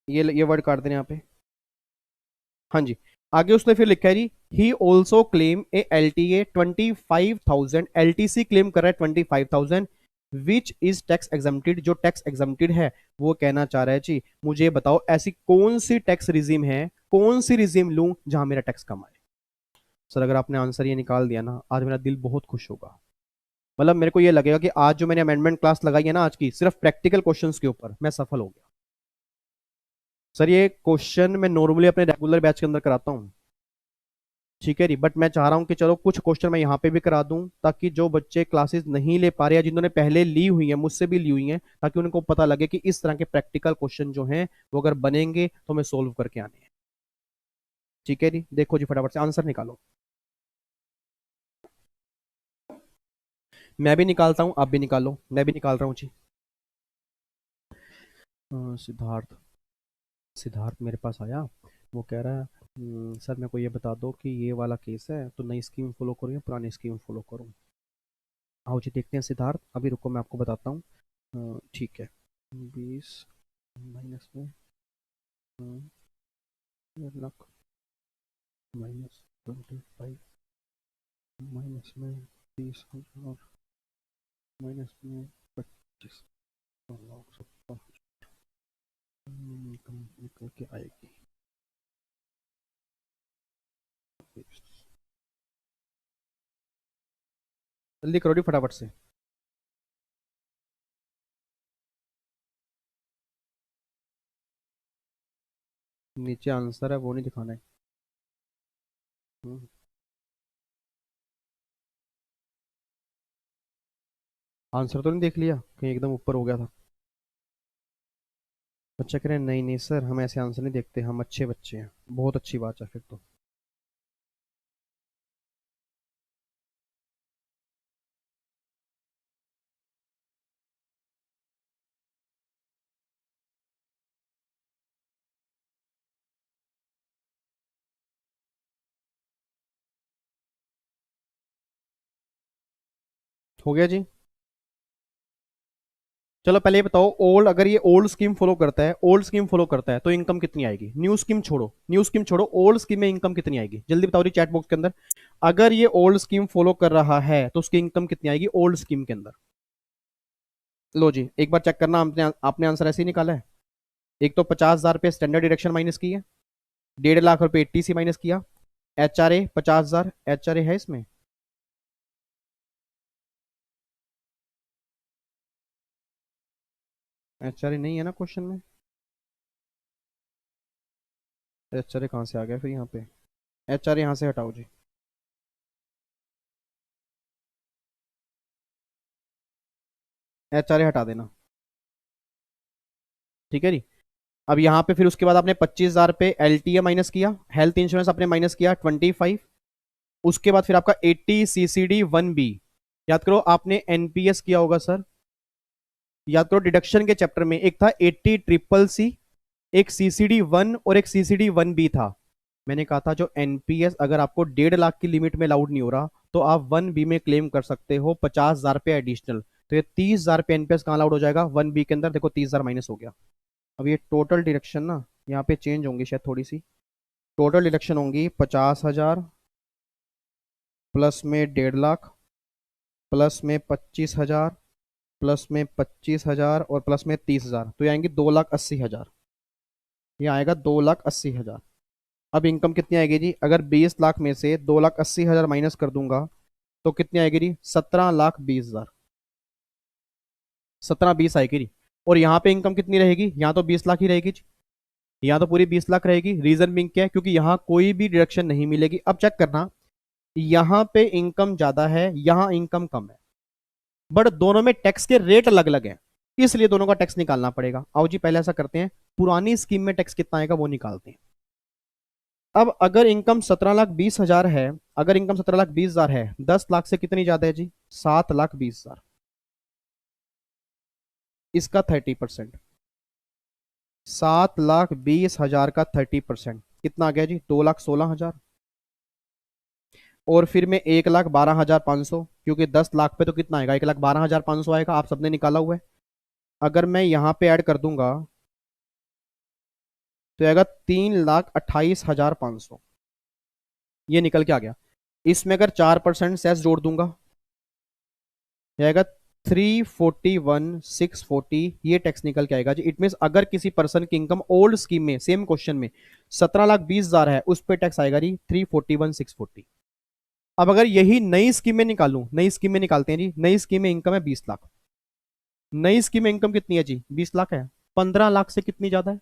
ये वर्ड काट देना यहाँ पे। हाँ जी। आगे उसने फिर लिखा है जी, he also claim a L T A 25,000, LTC claim कर रहा है 25,000 विच इज टैक्स एग्जम्प्टेड, जो टैक्स एग्जम्प्टेड है। वो कहना चाह रहा है जी मुझे बताओ ऐसी कौन सी टैक्स रिजीम है, कौन सी रिजीम लूं जहां मेरा टैक्स कम आए। सर अगर आपने आंसर ये निकाल दिया ना, आज मेरा दिल बहुत खुश होगा। मतलब मेरे को ये लगेगा कि आज जो मैंने अमेंडमेंट क्लास लगाई है ना आज की, सिर्फ प्रैक्टिकल क्वेश्चंस के ऊपर, मैं सफल हो गया। सर ये क्वेश्चन मैं नॉर्मली अपने रेगुलर बैच के अंदर कराता हूँ, ठीक है जी, बट मैं चाह रहा हूँ कि चलो कुछ क्वेश्चन मैं यहाँ पे भी करा दूं, ताकि जो बच्चे क्लासेस नहीं ले पा रहे या जिन्होंने पहले ली हुई है, मुझसे भी ली हुई हैं, ताकि उनको पता लगे कि इस तरह के प्रैक्टिकल क्वेश्चन जो हैं वो अगर बनेंगे तो हमें सोल्व करके आने हैं। ठीक है जी, देखो जी फटाफट से आंसर निकालो। मैं भी निकालता हूँ, आप भी निकालो, मैं भी निकाल रहा हूँ जी। सिद्धार्थ सिद्धार्थ मेरे पास आया। वो कह रहा है सर मेरे को ये बता दो कि ये वाला केस है तो नई स्कीम फॉलो करूँ या पुरानी स्कीम फॉलो करूँ। आओ जी देखते हैं सिद्धार्थ, अभी रुको मैं आपको बताता हूँ। ठीक है, 20 माइनस में 1,00,000 माइनस 25 माइनस में 30,000 माइनस में 25 निकल के आएगी। जल्दी करो जी फटाफट से। नीचे आंसर है वो नहीं दिखाना है। आंसर तो नहीं देख लिया कहीं एकदम ऊपर हो गया था। बच्चा कह रहे हैं नहीं नहीं सर हम ऐसे आंसर नहीं देखते, हम अच्छे बच्चे हैं। बहुत अच्छी बात है फिर तो। हो गया जी। चलो पहले ये बताओ, ओल्ड अगर ये ओल्ड स्कीम फॉलो करता है, ओल्ड स्कीम फॉलो करता है तो इनकम कितनी आएगी। न्यू स्कीम छोड़ो, न्यू स्कीम छोड़ो, ओल्ड स्कीम में इनकम कितनी आएगी जल्दी बताओ जी चैट बॉक्स के अंदर। अगर ये ओल्ड स्कीम फॉलो कर रहा है तो उसकी इनकम कितनी आएगी ओल्ड स्कीम के अंदर। लो जी एक बार चेक करना, आपने आपने आंसर ऐसे ही निकाला है। एक तो 50,000 रुपये स्टैंडर्ड डिडक्शन माइनस की है, 1.5 लाख रुपए एटीसी माइनस किया, HRA 50,000, HRA है इसमें। HRA नहीं है ना क्वेश्चन में। HRA कहाँ से आ गया फिर यहाँ पे। HRA यहाँ से हटाओ जी। HRA हटा देना, ठीक है जी। अब यहाँ पे फिर उसके बाद आपने 25,000 पे LTA माइनस किया, हेल्थ इंश्योरेंस आपने माइनस किया 25। उसके बाद फिर आपका 80 CCD 1B। याद करो आपने एनपीएस किया होगा सर, याद करो डिडक्शन के चैप्टर में एक था 80 ट्रिपल सी, एक CCD 1 और एक CCD 1B था। मैंने कहा था जो एनपीएस अगर आपको 1.5 लाख की लिमिट में अलाउड नहीं हो रहा तो आप 1B में क्लेम कर सकते हो 50,000 पे एडिशनल। तो ये 30,000 पे एनपीएस कहाँ अलाउड हो जाएगा 1B के अंदर, देखो 30,000 माइनस हो गया। अब ये टोटल डिडक्शन ना यहाँ पे चेंज होंगी शायद थोड़ी सी। टोटल डिडक्शन होंगी 50,000 प्लस में 1.5 लाख प्लस में 25,000 प्लस में 25,000 और प्लस में 30,000, तो ये आएंगी 2,80,000। ये आएगा 2,80,000। अब इनकम कितनी आएगी जी, अगर 20 लाख में से 2,80,000 माइनस कर दूंगा तो कितनी आएगी जी 17,20,000। 17-20 आएगी जी। और यहाँ पे इनकम कितनी रहेगी, यहाँ तो 20 लाख ही रहेगी जी। यहाँ तो पूरी 20 लाख रहेगी। रीजन बिंग क्या है, क्योंकि यहाँ कोई भी डिडक्शन नहीं मिलेगी। अब चेक करना, यहाँ पे इनकम ज्यादा है, यहाँ इनकम कम है, बट दोनों में टैक्स के रेट अलग अलग हैं, इसलिए दोनों का टैक्स निकालना पड़ेगा। आओ जी पहले ऐसा करते हैं, पुरानी स्कीम में टैक्स कितना आएगा वो निकालते हैं। अब अगर इनकम 17,20,000 है, अगर इनकम 17,20,000 है, 10 लाख से कितनी ज्यादा है जी? 7,20,000। इसका 30%, 7,20,000 का 30% कितना आ गया जी? 2,16,000। और फिर में 1,12,500, क्योंकि 10 लाख पे तो कितना आएगा? 1,12,500 आएगा, आप सबने निकाला हुआ है। अगर मैं यहां पे ऐड कर दूंगा तो आएगा 3,28,500। ये निकल के आ गया। इसमें अगर 4% सेस जोड़ दूंगा आएगा 341,640। ये टैक्स निकल के आएगा जी। इट मीन अगर किसी पर्सन की इनकम ओल्ड स्कीम में, सेम क्वेश्चन में 17,20,000 है, उस पे टैक्स आएगा जी 341,640। अब अगर यही नई स्कीम में निकालूं, नई स्कीम में निकालते हैं जी, नई स्कीम में इनकम है 20 लाख। नई स्कीम में इनकम कितनी है जी? 20 लाख है। 15 लाख से कितनी ज्यादा है?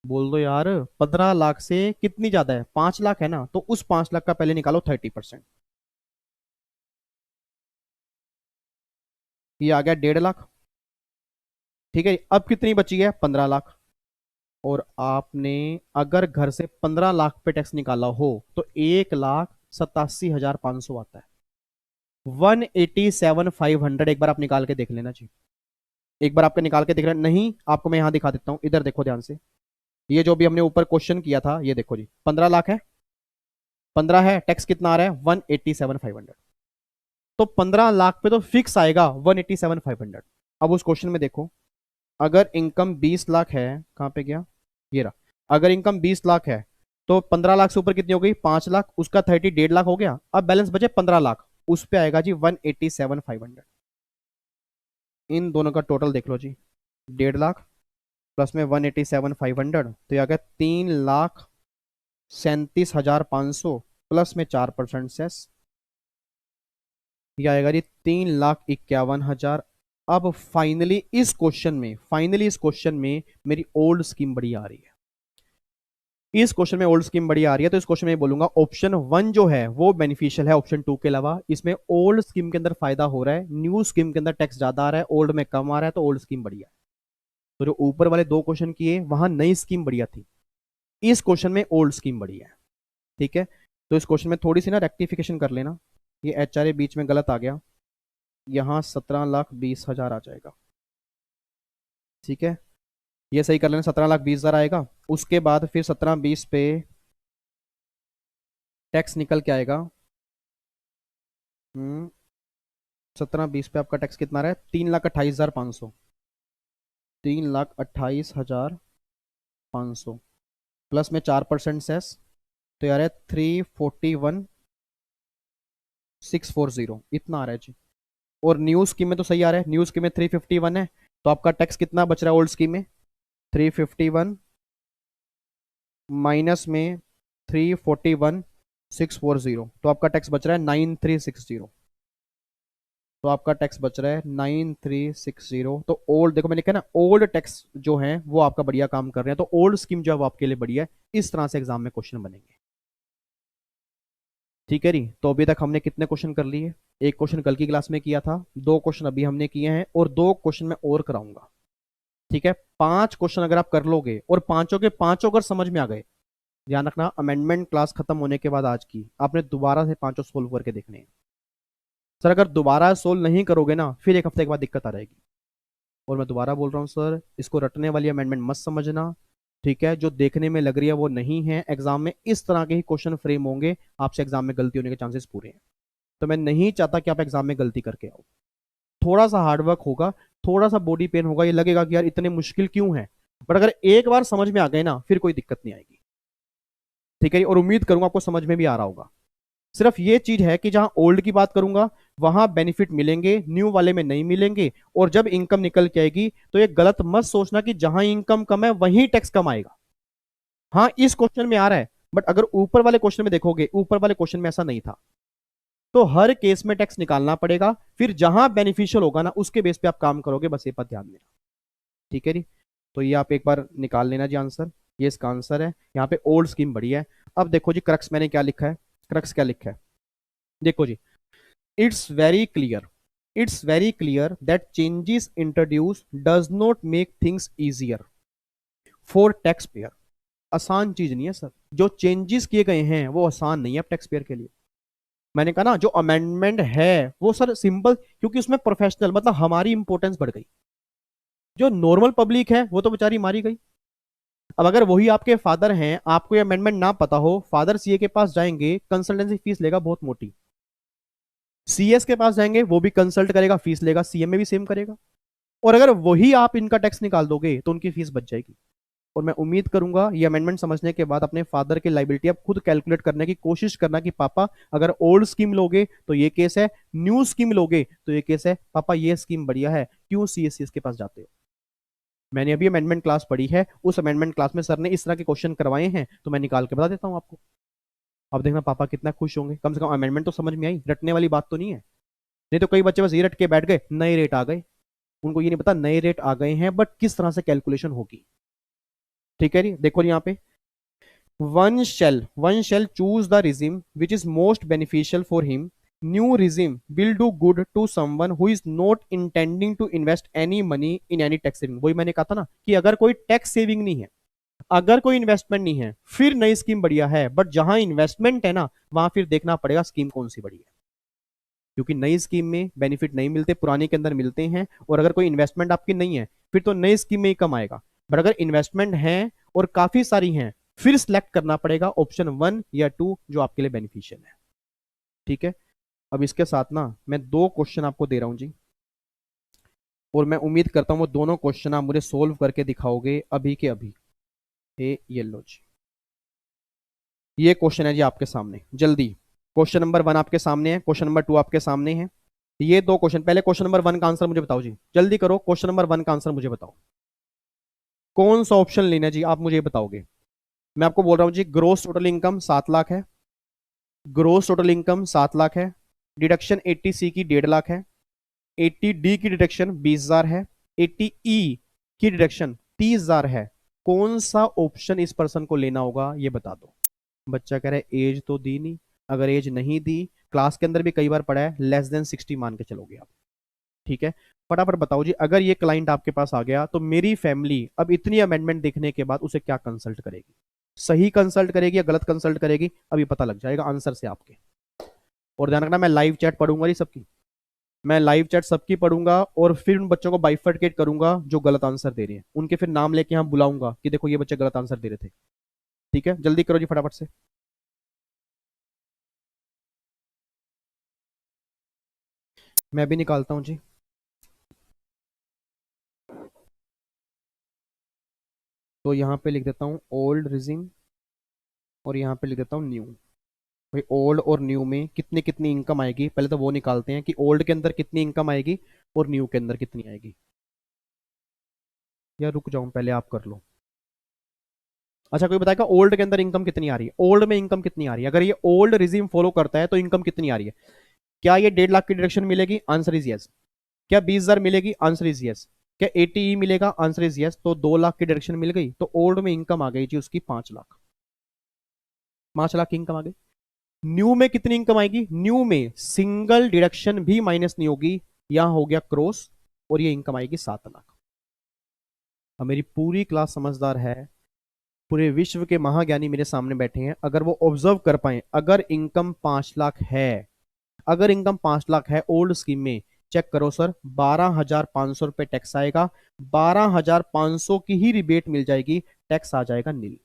बोल दो यार। 15 लाख से कितनी ज्यादा है? 5 लाख है ना, तो उस 5 लाख का पहले निकालो 30%। ये आ गया 1.5 लाख। ठीक है, अब कितनी बची है? 15 लाख। और आपने अगर घर से 15 लाख पे टैक्स निकाला हो तो 1,87,500 आता है। 187,500 एक बार आप निकाल के देख लेना चाहिए। एक बार आपके निकाल के देख लेना। नहीं, आपको मैं यहां दिखा देता हूं, इधर देखो ध्यान से। ये जो भी हमने ऊपर क्वेश्चन किया था, ये देखो जी, 15 लाख है। 15 है, टैक्स कितना आ रहा है? 187,500। तो 15 लाख पे तो फिक्स आएगा 187,500। अब उस क्वेश्चन में देखो, अगर इनकम 20 लाख है, कहां पे गया? ये रहा। अगर इनकम 20 लाख है तो 15 लाख से ऊपर कितनी हो गई? 5 लाख। उसका 30, 1.5 लाख हो गया। अब बैलेंस बचे 15 लाख। उस पे आएगा जी 187,500। इन दोनों का टोटल देख लो जी, 1.5 लाख प्लस में 187,500, तो ये आ गया 3,37,500 प्लस में 4% सेस। ये आएगा जी 3,51,000। अब फाइनली इस क्वेश्चन में, मेरी ओल्ड स्कीम बड़ी आ रही है। इस क्वेश्चन में ओल्ड स्कीम बड़ी आ रही है, तो इस क्वेश्चन में बोलूंगा ऑप्शन 1 जो है वो बेनिफिशियल है ऑप्शन 2 के अलावा। इसमें ओल्ड स्कीम के अंदर फायदा हो रहा है, न्यू स्कीम के अंदर टैक्स ज्यादा आ रहा है, ओल्ड में कम आ रहा है, तो ओल्ड स्कीम बढ़िया है। तो जो ऊपर वाले 2 क्वेश्चन किए वहां नई स्कीम बढ़िया थी, इस क्वेश्चन में ओल्ड स्कीम बढ़िया है। ठीक है, तो इस क्वेश्चन में थोड़ी सी ना रेक्टिफिकेशन कर लेना। ये HRA बीच में गलत आ गया, यहाँ 17,20,000 आ जाएगा। ठीक है, ये सही कर लेना, 17,20,000 आएगा। उसके बाद फिर 17,20 पे टैक्स निकल के आएगा। 17,20 पे आपका टैक्स कितना रहा है? 3,28,500। 3,28,500 प्लस में 4% सेस, तो यार है 341,640, इतना आ रहा है जी। और न्यू स्कीम में तो सही आ रहा है, न्यू स्कीम में 351 है। तो आपका टैक्स कितना बच रहा है ओल्ड स्कीम में? 351 माइनस में 341,640, तो आपका टैक्स बच रहा है 9,360। तो आपका टैक्स बच रहा है 9,360। तो ओल्ड देखो मैंने कहा ना, ओल्ड टैक्स जो है वो आपका बढ़िया काम कर रहे हैं, तो ओल्ड स्कीम जो है वो आपके लिए बढ़िया है। इस तरह से एग्जाम में क्वेश्चन बनेंगे। ठीक है री, तो अभी तक हमने कितने क्वेश्चन कर लिए? एक क्वेश्चन कल की क्लास में किया था, 2 क्वेश्चन अभी हमने किए हैं, और 2 क्वेश्चन मैं और कराऊंगा। ठीक है, 5 क्वेश्चन अगर आप कर लोगे और पांचों के पांचों अगर समझ में आ गए, ध्यान रखना अमेंडमेंट क्लास खत्म होने के बाद आज की आपने दोबारा से पांचों सोल्व करके देखने हैं। सर अगर दोबारा सोल्व नहीं करोगे ना, फिर एक हफ्ते के बाद दिक्कत आ जाएगी। और मैं दोबारा बोल रहा हूँ सर, इसको रटने वाली अमेंडमेंट मत समझना। ठीक है, जो देखने में लग रही है वो नहीं है। एग्जाम में इस तरह के ही क्वेश्चन फ्रेम होंगे, आपसे एग्जाम में गलती होने के चांसेस पूरे हैं। तो मैं नहीं चाहता कि आप एग्जाम में गलती करके आओ। थोड़ा सा हार्डवर्क होगा, थोड़ा सा बॉडी पेन होगा, ये लगेगा कि यार इतने मुश्किल क्यों है, बट अगर एक बार समझ में आ गए ना, फिर कोई दिक्कत नहीं आएगी। ठीक है, और उम्मीद करूंगा आपको समझ में भी आ रहा होगा। सिर्फ ये चीज है कि जहां ओल्ड की बात करूंगा वहां बेनिफिट मिलेंगे, न्यू वाले में नहीं मिलेंगे। और जब इनकम निकल के आएगी तो ये गलत मत सोचना कि जहां इनकम कम है वहीं टैक्स कम आएगा। हाँ, इस क्वेश्चन में आ रहा है, बट अगर ऊपर वाले क्वेश्चन में देखोगे, ऊपर वाले क्वेश्चन में ऐसा नहीं था। तो हर केस में टैक्स निकालना पड़ेगा, फिर जहां बेनिफिशियल होगा ना उसके बेस पे आप काम करोगे, बस ये पर ध्यान देना। ठीक है जी, तो ये आप एक बार निकाल लेना जी आंसर। ये इसका आंसर है। यहाँ पे ओल्ड स्कीम बढ़िया है। अब देखो जी क्रक्स मैंने क्या लिखा है, क्रक्स क्या लिखा है देखो जी। It's very clear, it's very clear that changes introduce does not make things easier for tax payer. आसान चीज नहीं है सर, जो चेंजेस किए गए हैं वो आसान नहीं है टैक्स पेयर के लिए। मैंने कहा ना, जो अमेंडमेंट है वो सर सिंपल, क्योंकि उसमें प्रोफेशनल मतलब हमारी इंपॉर्टेंस बढ़ गई, जो नॉर्मल पब्लिक है वो तो बेचारी मारी गई। अब अगर वही आपके फादर हैं, आपको ये अमेंडमेंट ना पता हो, फादर सीए के पास जाएंगे, कंसल्टेंसी फीस लेगा बहुत मोटी, सीएस के पास जाएंगे वो भी कंसल्ट करेगा, फीस लेगा, सीएम में भी सेम करेगा। और अगर वही आप इनका टैक्स निकाल दोगे तो उनकी फीस बच जाएगी। और मैं उम्मीद करूंगा ये अमेंडमेंट समझने के बाद अपने फादर की लाइबिलिटी आप खुद कैलकुलेट करने की कोशिश करना कि पापा अगर ओल्ड स्कीम लोगे तो ये केस है, न्यू स्कीम लोगे तो ये केस है, पापा ये स्कीम बढ़िया है, क्यों सीएससीएस के पास जाते हो। मैंने अभी अमेंडमेंट क्लास पढ़ी है, उस अमेंडमेंट क्लास में सर ने इस तरह के क्वेश्चन करवाए हैं, तो मैं निकाल के बता देता हूँ आपको। अब देखना पापा कितना खुश होंगे, कम से कम अमेंडमेंट तो समझ में आई, रटने वाली बात तो नहीं है। नहीं तो कई बच्चे बस ये रट के बैठ गए, नए रेट आ गए, उनको ये नहीं पता नए रेट आ गए हैं बट किस तरह से कैलकुलेशन होगी। ठीक है जी, देखो यहाँ पे one shall choose the regime which is most beneficial for him. New regime will do good to someone who is not intending to invest any money in any tax saving। वही मैंने कहा था ना कि अगर कोई टैक्स सेविंग नहीं है, अगर कोई इन्वेस्टमेंट नहीं है, फिर नई स्कीम बढ़िया है, बट जहां इन्वेस्टमेंट है ना वहां फिर देखना पड़ेगा स्कीम कौन सी बढ़िया है, क्योंकि नई स्कीम में बेनिफिट नहीं मिलते, पुरानी के अंदर मिलते हैं। और अगर कोई इन्वेस्टमेंट आपकी नहीं है फिर तो नई स्कीम में ही कम आएगा, बट अगर इन्वेस्टमेंट है और काफी सारी हैं फिर सिलेक्ट करना पड़ेगा ऑप्शन 1 या 2 जो आपके लिए बेनिफिशियल है। ठीक है, अब इसके साथ ना मैं 2 क्वेश्चन आपको दे रहा हूं जी, और मैं उम्मीद करता हूं वो दोनों क्वेश्चन आप मुझे सोल्व करके दिखाओगे अभी के अभी। ये लो जी, ये क्वेश्चन है जी आपके सामने, जल्दी। क्वेश्चन नंबर 1 आपके सामने है, क्वेश्चन नंबर 2 आपके सामने है। ये 2 क्वेश्चन, पहले क्वेश्चन नंबर 1 का आंसर मुझे बताओ जी, जल्दी करो, क्वेश्चन नंबर 1 का आंसर मुझे बताओ। कौन सा ऑप्शन लेना है जी, आप मुझे बताओगे। मैं आपको बोल रहा हूं जी, ग्रोस टोटल इनकम 7 लाख है, ग्रोस टोटल इनकम 7 लाख है, डिडक्शन 80C की 1.5 लाख है, 80D की डिडक्शन 20,000 है, 80E की डिडक्शन 30,000 है। कौन सा ऑप्शन इस पर्सन को लेना होगा ये बता दो। बच्चा कह रहा है एज तो दी नहीं, अगर एज नहीं दी, क्लास के अंदर भी कई बार पढ़ा है, लेस देन 60 मान के चलोगे आप। ठीक है, फटाफट बताओ जी, अगर ये क्लाइंट आपके पास आ गया तो मेरी फैमिली अब इतनी अमेंडमेंट देखने के बाद उसे क्या कंसल्ट करेगी, सही कंसल्ट करेगी या गलत कंसल्ट करेगी, अभी पता लग जाएगा आंसर से आपके। और ध्यान रखना, मैं लाइव चैट पढ़ूंगा जी सबकी, मैं लाइव चैट सबकी पढ़ूंगा और फिर उन बच्चों को बाइफर्केट करूंगा जो गलत आंसर दे रहे हैं, उनके फिर नाम लेके यहाँ बुलाऊंगा कि देखो ये बच्चे गलत आंसर दे रहे थे। ठीक है, जल्दी करो जी फटाफट से। मैं भी निकालता हूं जी। तो यहाँ पे लिख देता हूँ ओल्ड रिजिम और यहाँ पे लिख देता हूँ न्यू। भाई ओल्ड और न्यू में कितनी कितनी इनकम आएगी, पहले तो वो निकालते हैं कि ओल्ड के अंदर कितनी इनकम आएगी और न्यू के अंदर कितनी आएगी। या रुक जाऊं, पहले आप कर लो। अच्छा, कोई बताएगा ओल्ड के अंदर इनकम कितनी आ रही है, ओल्ड में इनकम कितनी आ रही है, अगर ये ओल्ड रिजिम फॉलो करता है तो इनकम कितनी आ रही है। क्या ये 1.5 लाख की डिडक्शन मिलेगी, आंसर इज यस। क्या 20,000 मिलेगी, आंसर इज यस। क्या 80E मिलेगा, आंसर इज यस। तो 2 लाख की डिडक्शन मिल गई, तो ओल्ड में इनकम आ गई जी उसकी 5 लाख, 5 लाख की इनकम आ गई। न्यू में कितनी इनकम आएगी, न्यू में सिंगल डिडक्शन भी माइनस नहीं होगी, यहां हो गया क्रॉस, और ये इनकम आएगी 7 लाख। अब मेरी पूरी क्लास समझदार है, पूरे विश्व के महाज्ञानी मेरे सामने बैठे हैं, अगर वो ऑब्जर्व कर पाए, अगर इनकम 5 लाख है, अगर इनकम 5 लाख है ओल्ड स्कीम में, चेक करो सर 12,500 रुपए टैक्स आएगा, 12,500 की ही रिबेट मिल जाएगी, टैक्स आ जाएगा नील।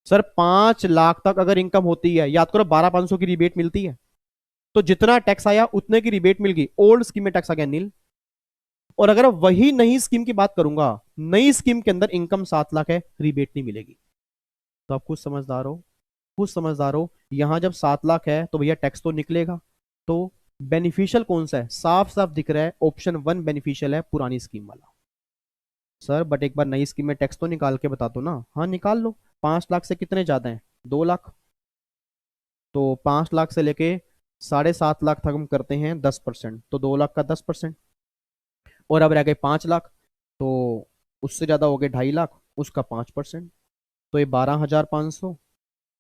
सर 5 लाख तक अगर इनकम होती है, याद करो 12,500 की रिबेट मिलती है, तो जितना टैक्स आया उतने की रिबेट मिल गई, ओल्ड स्कीम में टैक्स आ गया नील। और अगर वही नई स्कीम की बात करूंगा, नई स्कीम के अंदर इनकम 7 लाख है, रिबेट नहीं मिलेगी। तो आप कुछ समझदार हो, कुछ समझदार हो, यहां जब 7 लाख है तो भैया टैक्स तो निकलेगा। तो बेनिफिशियल कौन सा है, साफ साफ दिख रहा है ऑप्शन 1 बेनिफिशियल है, पुरानी स्कीम वाला। सर बट एक बार नई स्कीम में टैक्स तो निकाल के बता दो ना। हाँ निकाल लो, 5 लाख से कितने ज्यादा हैं, 2 लाख, तो 5 लाख से लेके 7.5 लाख तक हम करते हैं 10%, तो 2 लाख का 10%, और अब रह गए 5 लाख, तो उससे ज्यादा हो गए 2.5 लाख, उसका 5%, तो ये 12,500,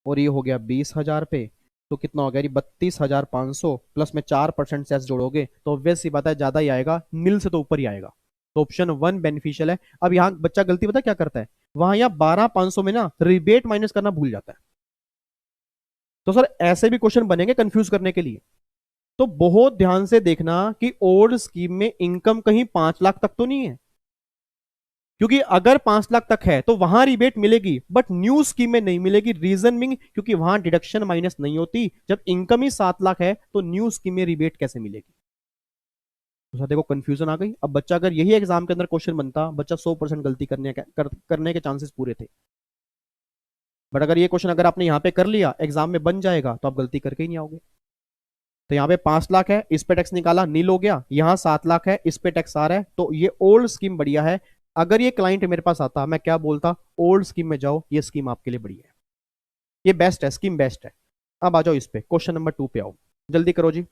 और ये हो गया 20,000 पे, तो कितना हो गया 32,500, प्लस में 4% सेस जोड़ोगे तो ऑब्वियस सी बात है ज्यादा ही आएगा, नील से तो ऊपर ही आएगा। तो ऑप्शन 1 बेनिफिशियल है। अब यहाँ बच्चा गलती पता क्या करता है, वहां या 12,500 में ना रिबेट माइनस करना भूल जाता है। तो सर ऐसे भी क्वेश्चन बनेंगे कंफ्यूज करने के लिए। तो बहुत ध्यान से देखना कि ओल्ड स्कीम में इनकम कहीं 5 लाख तक तो नहीं है, क्योंकि अगर 5 लाख तक है तो वहां रिबेट मिलेगी, बट न्यू स्कीम में नहीं मिलेगी। रीजन बिंग क्योंकि वहां डिडक्शन माइनस नहीं होती। जब इनकम ही 7 लाख है तो न्यू स्कीम में रिबेट कैसे मिलेगी? तो सर देखो कंफ्यूजन आ गई। अब बच्चा अगर यही एग्जाम के अंदर क्वेश्चन बनता, बच्चा 100% गलती करने के चांसेस पूरे थे। बट अगर ये क्वेश्चन अगर आपने यहाँ पे कर लिया, एग्जाम में बन जाएगा, तो आप गलती करके ही नहीं आओगे। तो यहाँ पे 5 लाख है, इस पे टैक्स निकाला, नील हो गया। यहाँ 7 लाख है, इस पे टैक्स आ रहा है। तो ये ओल्ड स्कीम बढ़िया है। अगर ये क्लाइंट मेरे पास आता, मैं क्या बोलता? ओल्ड स्कीम में जाओ, ये स्कीम आपके लिए बढ़िया है, ये बेस्ट है, स्कीम बेस्ट है। अब आ जाओ इस पे, क्वेश्चन नंबर 2 पे आओ, जल्दी करो जी।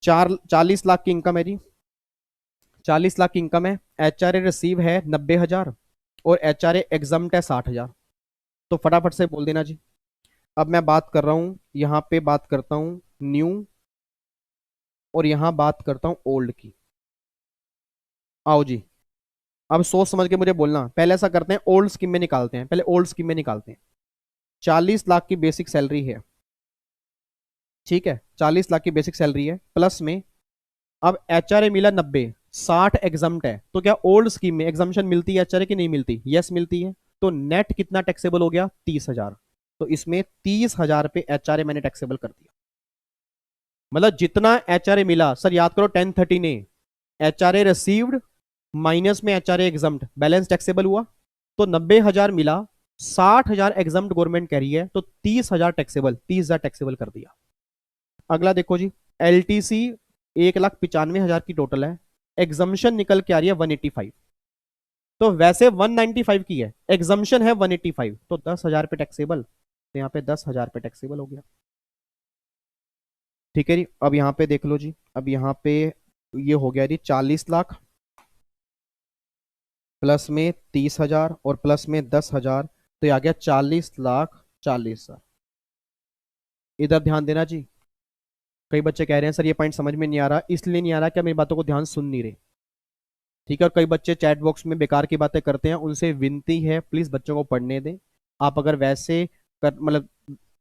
40 लाख की इनकम है जी, 40 लाख की इनकम है। एच आर ए रिसीव है 90,000 और एच आर ए एग्जम्ट है 60,000। तो फटाफट से बोल देना जी। अब मैं बात कर रहा हूं, यहां पे बात करता हूं न्यू, और यहां बात करता हूं ओल्ड की। आओ जी, अब सोच समझ के मुझे बोलना। पहले ऐसा करते हैं, ओल्ड स्कीम में निकालते हैं, पहले ओल्ड स्कीम में निकालते हैं। 40 लाख की बेसिक सैलरी है, ठीक है, 40 लाख की बेसिक सैलरी है, प्लस में अब एच आर ए मिला 90, 60 एग्जम्प्ट है। तो क्या ओल्ड स्कीम में एग्जम्पशन मिलती है एच आर ए की? नहीं मिलती। यस मिलती है। तो नेट कितना टैक्सेबल हो गया? 30,000। तो इसमें 30,000 पे एच आर ए मैंने टैक्सेबल कर दिया। मतलब जितना एच आर ए मिला, सर याद करो 1013 ए, H R A received minus में H R A exempt, balance taxable हुआ। तो 90,000 मिला, 60,000 एग्जम्प्ट गवर्नमेंट कह रही है, तो 30,000 टैक्सेबल, 30,000 टैक्सेबल कर दिया। अगला देखो जी, एल टी सी 1,95,000 की टोटल है, एग्जम्पशन निकल के आ रही है 185। तो वैसे 195 की है, एग्जम्पशन है 185, तो 10,000 पे टैक्सेबल। तो यहाँ पे 10,000 पे टैक्सेबल हो गया। ठीक है जी। अब यहाँ पे देख लो जी, अब यहाँ पे ये हो गया जी 40 लाख, प्लस में 30,000 और प्लस में 10,000, तो ये आ गया 40,40,000। इधर ध्यान देना जी। कई बच्चे कह रहे हैं सर ये पॉइंट समझ में नहीं आ रहा, इसलिए नहीं आ रहा कि मेरी बातों को ध्यान सुन नहीं रहे। ठीक है, और कई बच्चे चैट बॉक्स में बेकार की बातें करते हैं, उनसे विनती है प्लीज बच्चों को पढ़ने दें। आप अगर वैसे कर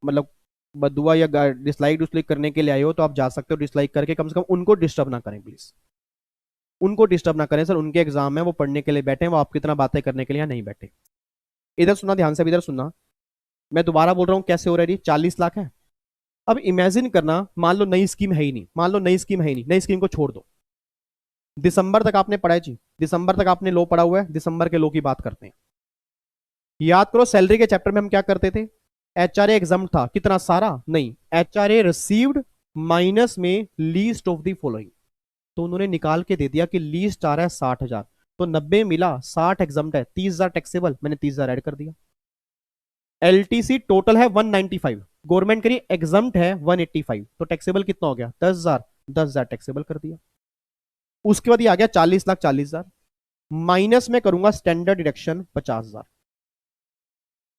मतलब बदुआ या डिसलाइक डिसलाइक करने के लिए आए हो तो आप जा सकते हो, डिसलाइक करके कम से कम उनको डिस्टर्ब ना करें प्लीज। उनको डिस्टर्ब ना करें सर, उनके एग्जाम है, वो पढ़ने के लिए बैठे हैं, वो आपकी तरह बातें करने के लिए नहीं बैठे। इधर सुनना ध्यान से, इधर सुनना। मैं दोबारा बोल रहा हूँ कैसे हो रहा है। 40 लाख है। अब इमेजिन करना, मान लो नई स्कीम है ही नहीं, मान लो नई स्कीम है ही नहीं, नई स्कीम को छोड़ दो। दिसंबर तक आपने पढ़ा है जी, दिसंबर तक आपने लो पढ़ा हुआ है, दिसंबर के लो की बात करते हैं। याद करो सैलरी के चैप्टर में हम क्या करते थे? एच आर ए एग्जाम था, कितना सारा? नहीं, H R A received minus में लीस्ट ऑफ द फॉलोइंग। तो उन्होंने निकाल के दे दिया कि लीस्ट आ रहा है 60,000, तो 90 मिला, 60 एग्जाम है, 30,000 टैक्सेबल, मैंने 30,000 ऐड कर दिया। एलटीसी टोटल है 195, गवर्नमेंट करी एग्जाम है 185, तो टैक्सेबल कितना हो गया? 10,000, 10,000 टैक्सेबल कर दिया। उसके बाद ये आ गया 40,40,000, माइनस में करूंगा standard deduction 50,000।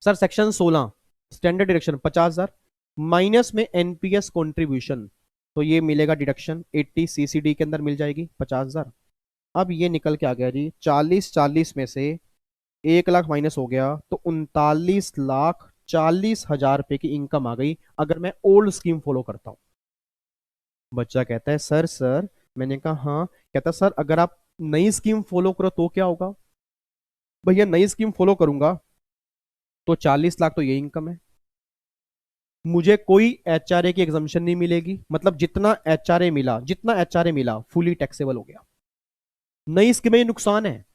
Sir section 16 standard deduction 50,000, minus में एनपीएस कॉन्ट्रीब्यूशन, तो ये मिलेगा डिडक्शन 80 सीसीडी के अंदर मिल जाएगी 50,000। अब ये निकल के आ गया जी 40 में से 1 लाख माइनस हो गया, तो 39,40,000 रुपए की इनकम आ गई अगर मैं ओल्ड स्कीम फॉलो करता हूं। बच्चा कहता है सर, मैंने कहा हाँ। कहता सर अगर आप नई स्कीम फॉलो करो तो क्या होगा? भैया नई स्कीम फॉलो करूंगा तो 40 लाख तो ये इनकम है, मुझे कोई एचआरए की एग्जम्पशन नहीं मिलेगी। मतलब जितना एचआरए मिला, जितना एचआरए मिला फुली टैक्सेबल हो गया। नई स्कीम में नुकसान है,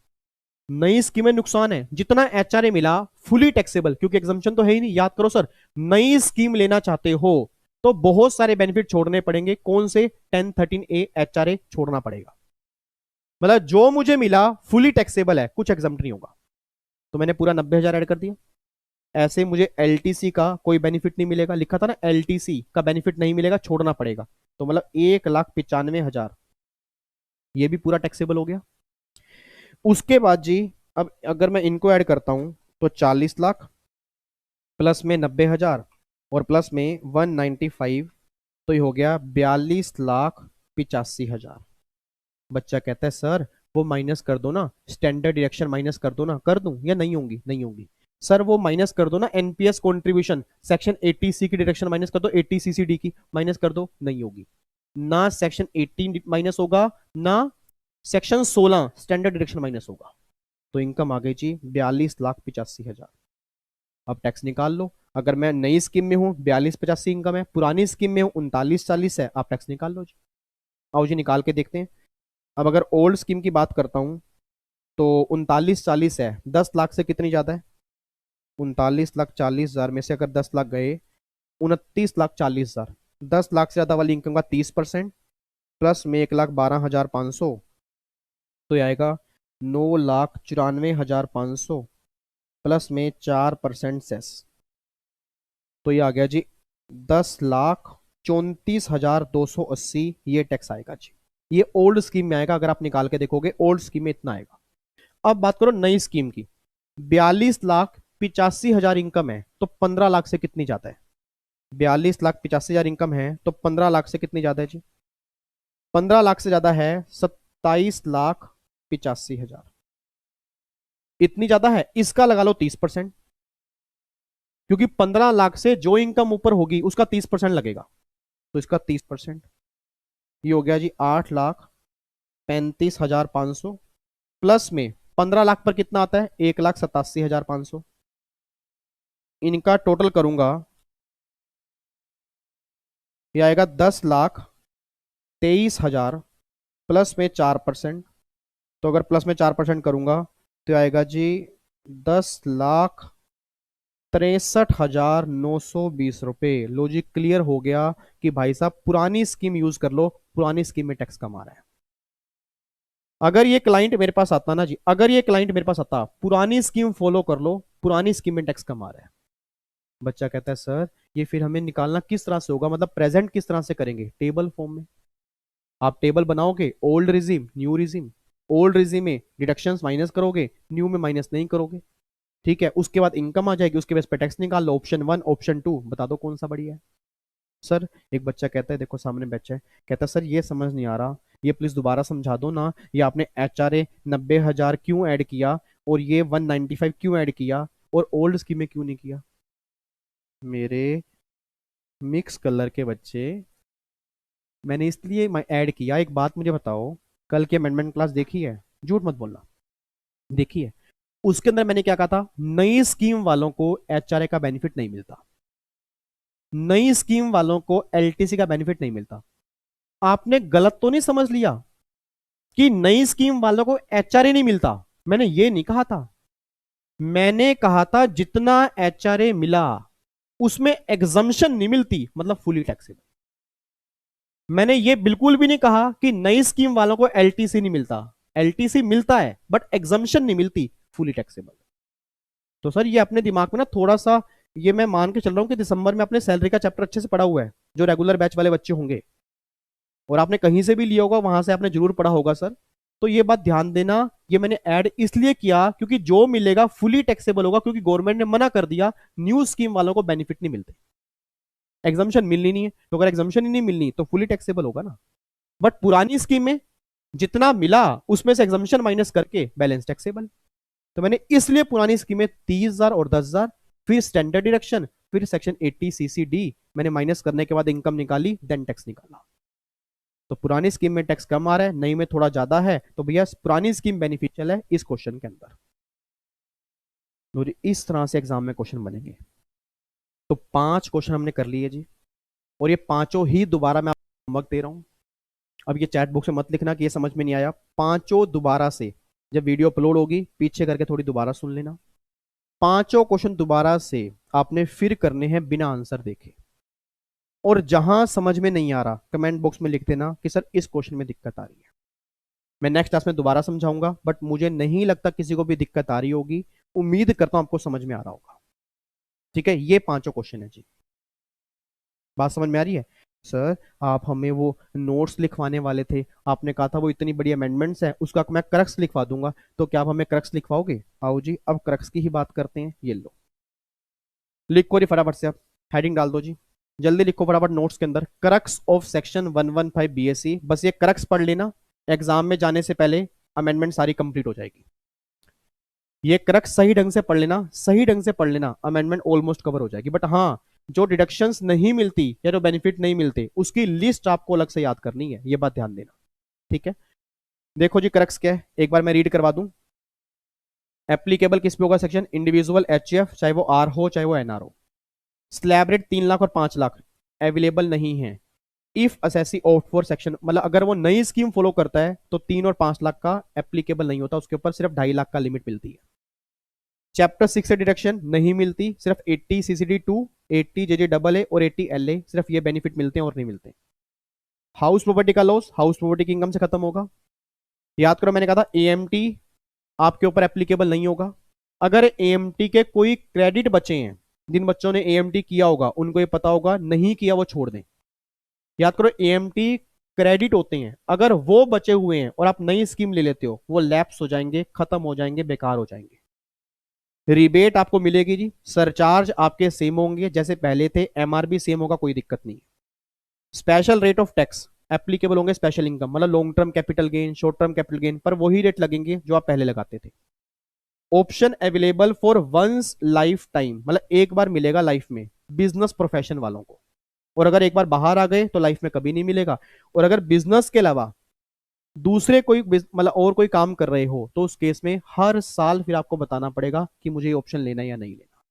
नई स्कीम में नुकसान है, जितना एचआरए मिला फुली टैक्सेबल, क्योंकि एग्जम्पशन तो है ही नहीं। याद करो सर, नई स्कीम लेना चाहते हो तो बहुत सारे बेनिफिट छोड़ने पड़ेंगे। कौन से? 1013A एचआरए छोड़ना पड़ेगा। मतलब जो मुझे मिला फुली टैक्सेबल है, कुछ एग्जाम्प्ट नहीं होगा। तो मैंने पूरा 90,000 ऐड कर दिया। ऐसे मुझे एलटीसी का कोई बेनिफिट नहीं मिलेगा, लिखा था ना एलटीसी का बेनिफिट नहीं मिलेगा, छोड़ना पड़ेगा। तो मतलब 1,95,000 ये भी पूरा टैक्सेबल हो गया। उसके बाद जी, अब अगर मैं इनको ऐड करता हूं तो 40 लाख प्लस में 90,000 और प्लस में 195, तो ये हो गया 42,85,000। बच्चा कहता है सर वो माइनस कर दो ना, स्टैंडर्ड डिडक्शन माइनस कर दो ना, कर दूं या नहीं होंगी? नहीं होंगी सर। वो माइनस कर दो ना, एनपीएस कंट्रीब्यूशन सेक्शन 80 सी की डिडक्शन माइनस कर दो, 80 सीसीडी की माइनस कर दो, नहीं होगी ना। सेक्शन 18 माइनस होगा ना, सेक्शन 16 स्टैंडर्ड डिडक्शन माइनस होगा। तो इनकम आ गई जी 42,85,000। अब टैक्स निकाल लो। अगर मैं नई स्कीम में हूं 42,85 इनकम है, पुरानी स्कीम में हूं 39,40 है, आप टैक्स निकाल लो जी। आओ जी निकाल के देखते हैं। अब अगर ओल्ड स्कीम की बात करता हूं तो 39,40 है, 10 लाख से कितनी ज्यादा है? 39,40,000 में से अगर 10 लाख गए, 29,40,000। 10 लाख से ज्यादा वाली इनकम का 30% प्लस में 1,12,500, तो ये आएगा 9,94,500 प्लस में 4% सेस। तो ये आ गया जी 10,34,280, ये टैक्स आएगा जी। ये ओल्ड स्कीम में आएगा, अगर आप निकाल के देखोगे ओल्ड स्कीम में इतना आएगा। अब बात करो नई स्कीम की। 42,85,000 इनकम है तो 15 लाख से कितनी ज्यादा है? 42,85,000 इनकम है तो 15 लाख से कितनी ज्यादा है जी? 15 लाख से ज्यादा है 27,85,000। इतनी ज्यादा है, इसका लगा लो 30%, क्योंकि 15 लाख से जो इनकम ऊपर होगी उसका 30% लगेगा, तो इसका 30%। ये हो गया जी 8,35,500 प्लस में 15 लाख पर कितना आता है? 1,87,500। इनका टोटल करूंगा, ये आएगा 10,23,000 प्लस में 4%। तो अगर प्लस में 4% करूंगा तो आएगा जी 10,63,920 रुपए। लॉजिक क्लियर हो गया कि भाई साहब पुरानी स्कीम यूज कर लो, पुरानी स्कीम में टैक्स कम आ रहा है। अगर ये क्लाइंट मेरे पास आता ना जी, अगर ये क्लाइंट मेरे पास आता, पुरानी स्कीम फॉलो कर लो, पुरानी स्कीम में टैक्स कम आ रहा है। बच्चा कहता है सर ये फिर हमें निकालना किस तरह से होगा, मतलब प्रेजेंट किस तरह से करेंगे? टेबल फॉर्म में आप टेबल बनाओगे, old regime new regime, old regime में डिडक्शंस माइनस करोगे, न्यू में माइनस नहीं करोगे, ठीक है। उसके बाद इनकम आ जाएगी, उसके बेस पे टैक्स निकाल लो। ऑप्शन 1 ऑप्शन 2 बता दो कौन सा बढ़िया है? सर एक बच्चा कहता है, देखो सामने बच्चा है, कहता है सर ये समझ नहीं आ रहा, ये प्लीज दोबारा समझा दो ना, ये आपने HRA 90,000 क्यों ऐड किया और ये 195 क्यों ऐड किया और ओल्ड स्कीम में क्यों नहीं किया? मेरे मिक्स कलर के बच्चे, मैंने इसलिए ऐड किया। एक बात मुझे बताओ, कल की अमेंडमेंट क्लास देखी है? झूठ मत बोलना, देखी है? उसके अंदर मैंने क्या कहा था? नई स्कीम वालों को HRA का बेनिफिट नहीं मिलता, नई स्कीम वालों को LTC का बेनिफिट नहीं मिलता। आपने गलत तो नहीं समझ लिया कि नई स्कीम वालों को HRA नहीं मिलता? मैंने ये नहीं कहा था। मैंने कहा था जितना HRA मिला उसमें एग्जम्पशन नहीं मिलती, मतलब फुली टैक्सेबल। मैंने ये बिल्कुल भी नहीं कहा कि नई स्कीम वालों को LTC नहीं मिलता। LTC मिलता है बट एग्जम्पशन नहीं मिलती, फुली टैक्सेबल। तो सर ये अपने दिमाग में ना थोड़ा सा, ये मैं मान के चल रहा हूं कि दिसंबर में आपने सैलरी का चैप्टर अच्छे से पढ़ा हुआ है, जो रेगुलर बैच वाले बच्चे होंगे, और आपने कहीं से भी लिया होगा, वहां से आपने जरूर पढ़ा होगा सर। तो ये बात ध्यान देना, ये मैंने ऐड इसलिए किया क्योंकि जो मिलेगा फुली टैक्सेबल होगा, क्योंकि गवर्नमेंट ने मना कर दिया न्यू स्कीम वालों को बेनिफिट नहीं मिलते, एग्जाम्शन मिलनी नहीं है। तो अगर एग्जाम्शन ही नहीं मिलनी तो फुली टैक्सेबल होगा ना। बट पुरानी स्कीम में जितना मिला उसमें से एग्जाम्शन माइनस करके बैलेंस टैक्सेबल। तो मैंने इसलिए पुरानी स्कीम में 30,000 और 10,000, फिर स्टैंडर्ड डिडक्शन, फिर सेक्शन 80 CCD मैंने माइनस करने के बाद इनकम निकाली, देन टैक्स निकाला। तो पुरानी स्कीम में टैक्स कम आ रहा है, नई में थोड़ा ज्यादा है, तो भैया पुरानी स्कीम बेनिफिशियल है इस क्वेश्चन के अंदर। तो इस तरह से एग्जाम में क्वेश्चन बनेंगे। तो 5 क्वेश्चन हमने कर लिए जी, और ये पांचों ही दोबारा मैं आपको होमवर्क दे रहा हूं। अब ये चैट बॉक्स में मत लिखना कि ये समझ में नहीं आया, पांचों दोबारा से जब वीडियो अपलोड होगी पीछे करके थोड़ी दोबारा सुन लेना। पांचों क्वेश्चन दोबारा से आपने फिर करने हैं बिना आंसर देखे, और जहां समझ में नहीं आ रहा कमेंट बॉक्स में लिख देना कि सर इस क्वेश्चन में दिक्कत आ रही है। मैं नेक्स्ट क्लास में दोबारा समझाऊंगा, बट मुझे नहीं लगता किसी को भी दिक्कत आ रही होगी। उम्मीद करता हूं आपको समझ में आ रहा होगा। ठीक है, ये पांचों क्वेश्चन है जी। बात समझ में आ रही है? सर आप हमें वो नोट्स लिखवाने वाले थे, आपने कहा था वो इतनी बड़ी अमेंडमेंट्स है उसका मैं क्रक्स लिखवा दूंगा, तो क्या आप हमें क्रक्स लिखवाओगे? आओ जी अब क्रक्स की ही बात करते हैं। ये लो, लिखो जी फटाफट से, आप हेडिंग डाल दो जी, जल्दी लिखो फटाफट नोट्स के अंदर, क्रक्स ऑफ सेक्शन 115 BSc। बस ये क्रक्स पढ़ लेना एग्जाम में जाने से पहले, अमेंडमेंट सारी कंप्लीट हो जाएगी। ये क्रक्स सही ढंग से पढ़ लेना, सही ढंग से पढ़ लेना, अमेंडमेंट ऑलमोस्ट कवर हो जाएगी। बट हाँ, जो डिडक्शंस नहीं मिलती या जो बेनिफिट नहीं मिलते उसकी लिस्ट आपको अलग से याद करनी है, ये बात ध्यान देना, ठीक है। देखो जी क्रक्स क्या है, एक बार मैं रीड करवा दूं। एप्लीकेबल किस पे होगा सेक्शन, इंडिविजुअल एचएफ, चाहे वो आर हो चाहे वो एनआर हो। स्लैब रेट 3 लाख और 5 लाख अवेलेबल नहीं है। If assessee opt for section, मतलब अगर वो नई स्कीम फॉलो करता है तो 3 और 5 लाख का एप्लीकेबल नहीं होता, उसके ऊपर सिर्फ 2.5 लाख का लिमिट मिलती है। चैप्टर 6 से डिडक्शन नहीं मिलती, सिर्फ 80 सीसीडी 2, 80 जेजे डबल ए और 80 एल ए, सिर्फ ये बेनिफिट मिलते हैं और नहीं मिलते। हाउस प्रॉपर्टी का लॉस हाउस प्रॉपर्टी की इनकम से खत्म होगा। याद करो मैंने कहा था एएमटी आपके ऊपर एप्लीकेबल नहीं होगा। अगर एएमटी के कोई क्रेडिट बचे हैं, जिन बच्चों ने एएमटी किया होगा उनको ये पता होगा, नहीं किया वो छोड़ दें। याद करो एएमटी क्रेडिट होते हैं, अगर वो बचे हुए हैं और आप नई स्कीम ले लेते हो वो लैप्स हो जाएंगे, खत्म हो जाएंगे, बेकार हो जाएंगे। रिबेट आपको मिलेगी जी, सरचार्ज आपके सेम होंगे जैसे पहले थे, एमआरबी सेम होगा, कोई दिक्कत नहीं। Special rate of tax applicable होंगे, स्पेशल इनकम मतलब long term capital gain, short term capital gain पर वही रेट लगेंगे जो आप पहले लगाते थे। Option available for one's life time, मतलब एक बार मिलेगा लाइफ में बिजनेस प्रोफेशन वालों को, और अगर एक बार बाहर आ गए तो लाइफ में कभी नहीं मिलेगा। और अगर बिजनेस के अलावा दूसरे कोई मतलब और कोई काम कर रहे हो तो उस केस में हर साल फिर आपको बताना पड़ेगा कि मुझे ये ऑप्शन लेना है या नहीं लेना,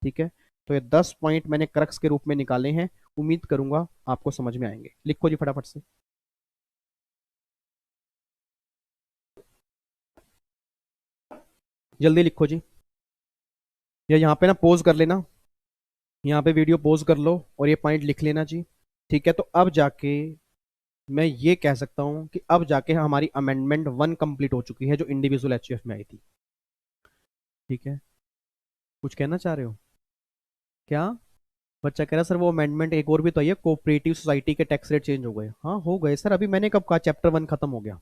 ठीक है। तो ये 10 पॉइंट मैंने क्रक्स के रूप में निकाले हैं, उम्मीद करूंगा आपको समझ में आएंगे। लिखो जी फटाफट से। जल्दी लिखो जी, या यहाँ पे ना पॉज कर लेना, यहाँ पे वीडियो पॉज कर लो और ये पॉइंट लिख लेना जी, ठीक है। तो अब जाके मैं ये कह सकता हूं कि अब जाके हमारी अमेंडमेंट 1 कंप्लीट हो चुकी है जो इंडिविजुअल एचयूएफ में आई थी, ठीक है। कुछ कहना चाह रहे हो क्या? बच्चा कह रहा सर वो अमेंडमेंट एक और भी तो आई है, कोऑपरेटिव सोसाइटी के टैक्स रेट चेंज हो गए। हाँ हो गए सर, अभी मैंने कब कहा चैप्टर 1 खत्म हो गया,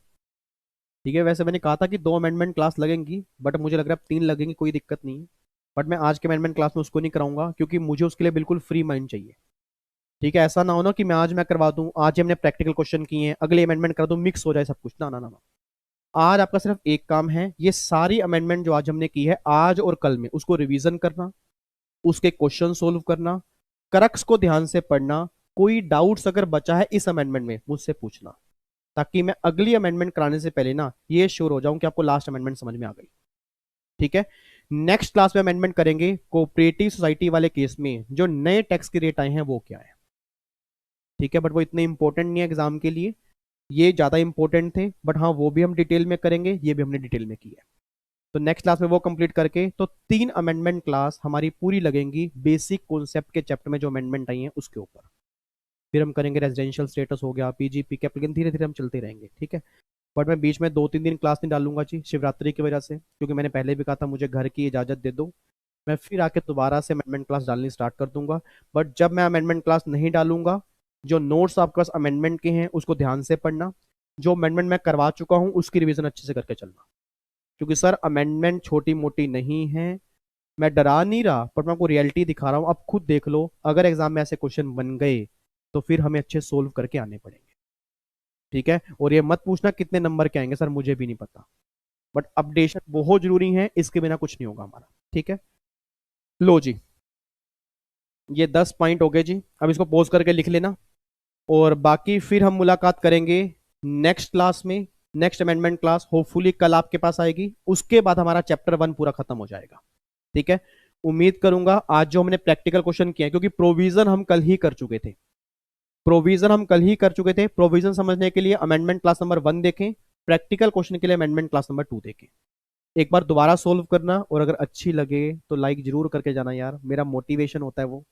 ठीक है। वैसे मैंने कहा था कि 2 अमेंडमेंट क्लास लगेंगी, बट मुझे लग रहा है 3 लगेंगी, कोई दिक्कत नहीं है। बट मैं आज के अमेंडमेंट क्लास में उसको नहीं कराऊंगा क्योंकि मुझे उसके लिए बिल्कुल फ्री माइंड चाहिए, ठीक है। ऐसा ना हो ना कि मैं करवा दूं, आज ही हमने प्रैक्टिकल क्वेश्चन किए हैं, अगले अमेंडमेंट कर दूं, मिक्स हो जाए सब कुछ, ना ना ना ना। आज आपका सिर्फ एक काम है, ये सारी अमेंडमेंट जो आज हमने की है आज और कल में उसको रिवीजन करना, उसके क्वेश्चन सोल्व करना, क्रक्स को ध्यान से पढ़ना, कोई डाउट्स अगर बचा है इस अमेंडमेंट में मुझसे पूछना, ताकि मैं अगली अमेंडमेंट कराने से पहले ना ये श्योर हो जाऊं कि आपको लास्ट अमेंडमेंट समझ में आ गई, ठीक है। नेक्स्ट क्लास में अमेंडमेंट करेंगे कोऑपरेटिव सोसाइटी वाले केस में जो नए टैक्स के रेट आए हैं वो क्या है, ठीक है। बट वो इतने इंपॉर्टेंट नहीं है एग्जाम के लिए, ये ज्यादा इंपॉर्टेंट थे, बट हाँ वो भी हम डिटेल में करेंगे, ये भी हमने डिटेल में किया है। तो नेक्स्ट क्लास में वो कंप्लीट करके तो 3 अमेंडमेंट क्लास हमारी पूरी लगेंगी बेसिक कॉन्सेप्ट के चैप्टर में जो अमेंडमेंट आई है उसके ऊपर। फिर हम करेंगे रेजिडेंशियल स्टेटस हो गया, पीजीपी के एप्लीकेशन, धीरे धीरे हम चलते रहेंगे, ठीक है। बट मैं बीच में 2-3 दिन क्लास नहीं डालूंगा जी, शिवरात्रि की वजह से, क्योंकि मैंने पहले भी कहा था मुझे घर की इजाजत दे दो, मैं फिर आके दोबारा से अमेंडमेंट क्लास डालनी स्टार्ट कर दूंगा। बट जब मैं अमेंडमेंट क्लास नहीं डालूंगा, जो नोट्स आपके पास अमेंडमेंट के हैं उसको ध्यान से पढ़ना, जो अमेंडमेंट मैं करवा चुका हूं उसकी रिवीजन अच्छे से करके चलना, क्योंकि सर अमेंडमेंट छोटी मोटी नहीं है। मैं डरा नहीं रहा पर मैं आपको रियलिटी दिखा रहा हूं, आप खुद देख लो, अगर एग्जाम में ऐसे क्वेश्चन बन गए तो फिर हमें अच्छे सोल्व करके आने पड़ेंगे, ठीक है। और ये मत पूछना कितने नंबर के आएंगे, सर मुझे भी नहीं पता, बट अपडेशन बहुत जरूरी है, इसके बिना कुछ नहीं होगा हमारा, ठीक है। लो जी, ये 10 पॉइंट हो गए जी, अब इसको पोज करके लिख लेना, और बाकी फिर हम मुलाकात करेंगे नेक्स्ट क्लास में। नेक्स्ट अमेंडमेंट क्लास होपफुली कल आपके पास आएगी, उसके बाद हमारा चैप्टर 1 पूरा खत्म हो जाएगा, ठीक है। उम्मीद करूंगा आज जो हमने प्रैक्टिकल क्वेश्चन किए, क्योंकि प्रोविजन हम कल ही कर चुके थे, प्रोविजन समझने के लिए अमेंडमेंट क्लास नंबर 1 देखें, प्रैक्टिकल क्वेश्चन के लिए अमेंडमेंट क्लास नंबर 2 देखें। एक बार दोबारा सोल्व करना, और अगर अच्छी लगे तो लाइक जरूर करके जाना यार, मेरा मोटिवेशन होता है वो,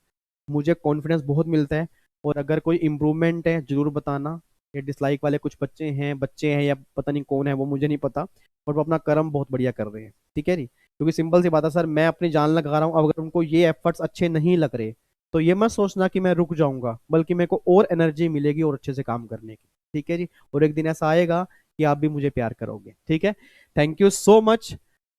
मुझे कॉन्फिडेंस बहुत मिलता है। और अगर कोई इंप्रूवमेंट है जरूर बताना। ये डिसलाइक वाले कुछ बच्चे हैं या पता नहीं कौन है वो मुझे नहीं पता, और वो अपना कर्म बहुत बढ़िया कर रहे हैं, ठीक है जी। क्योंकि सिंपल सी बात है सर, मैं अपनी जान लगा रहा हूँ, अगर उनको ये एफर्ट्स अच्छे नहीं लग रहे तो ये मत सोचना कि मैं रुक जाऊंगा, बल्कि मेरे को और एनर्जी मिलेगी और अच्छे से काम करने की, ठीक है जी। और एक दिन ऐसा आएगा कि आप भी मुझे प्यार करोगे, ठीक है। Thank you so much,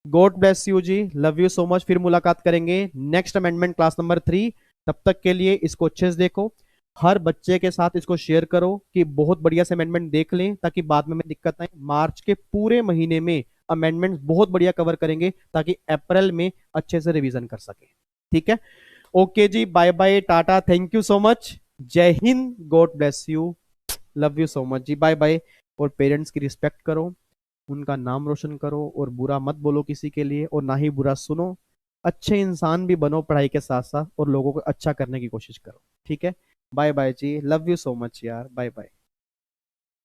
God bless you ji, love you so much. फिर मुलाकात करेंगे नेक्स्ट अमेंडमेंट क्लास नंबर 3, तब तक के लिए इसको अच्छे से देखो। हर बच्चे के साथ इसको शेयर करो कि बहुत बढ़िया से अमेंडमेंट देख लें, ताकि बाद में हमें दिक्कत आए। मार्च के पूरे महीने में अमेंडमेंट बहुत बढ़िया कवर करेंगे, ताकि अप्रैल में अच्छे से रिवीजन कर सके। ठीक है, ओके जी, bye bye, tata, thank you so much, जय Hind, God bless you, love you so much जी, बाय बाय। और पेरेंट्स की रिस्पेक्ट करो, उनका नाम रोशन करो, और बुरा मत बोलो किसी के लिए, और ना ही बुरा सुनो। अच्छे इंसान भी बनो पढ़ाई के साथ साथ, और लोगों को अच्छा करने की कोशिश करो। ठीक है, bye bye ji, love you so much यार, बाय बाय।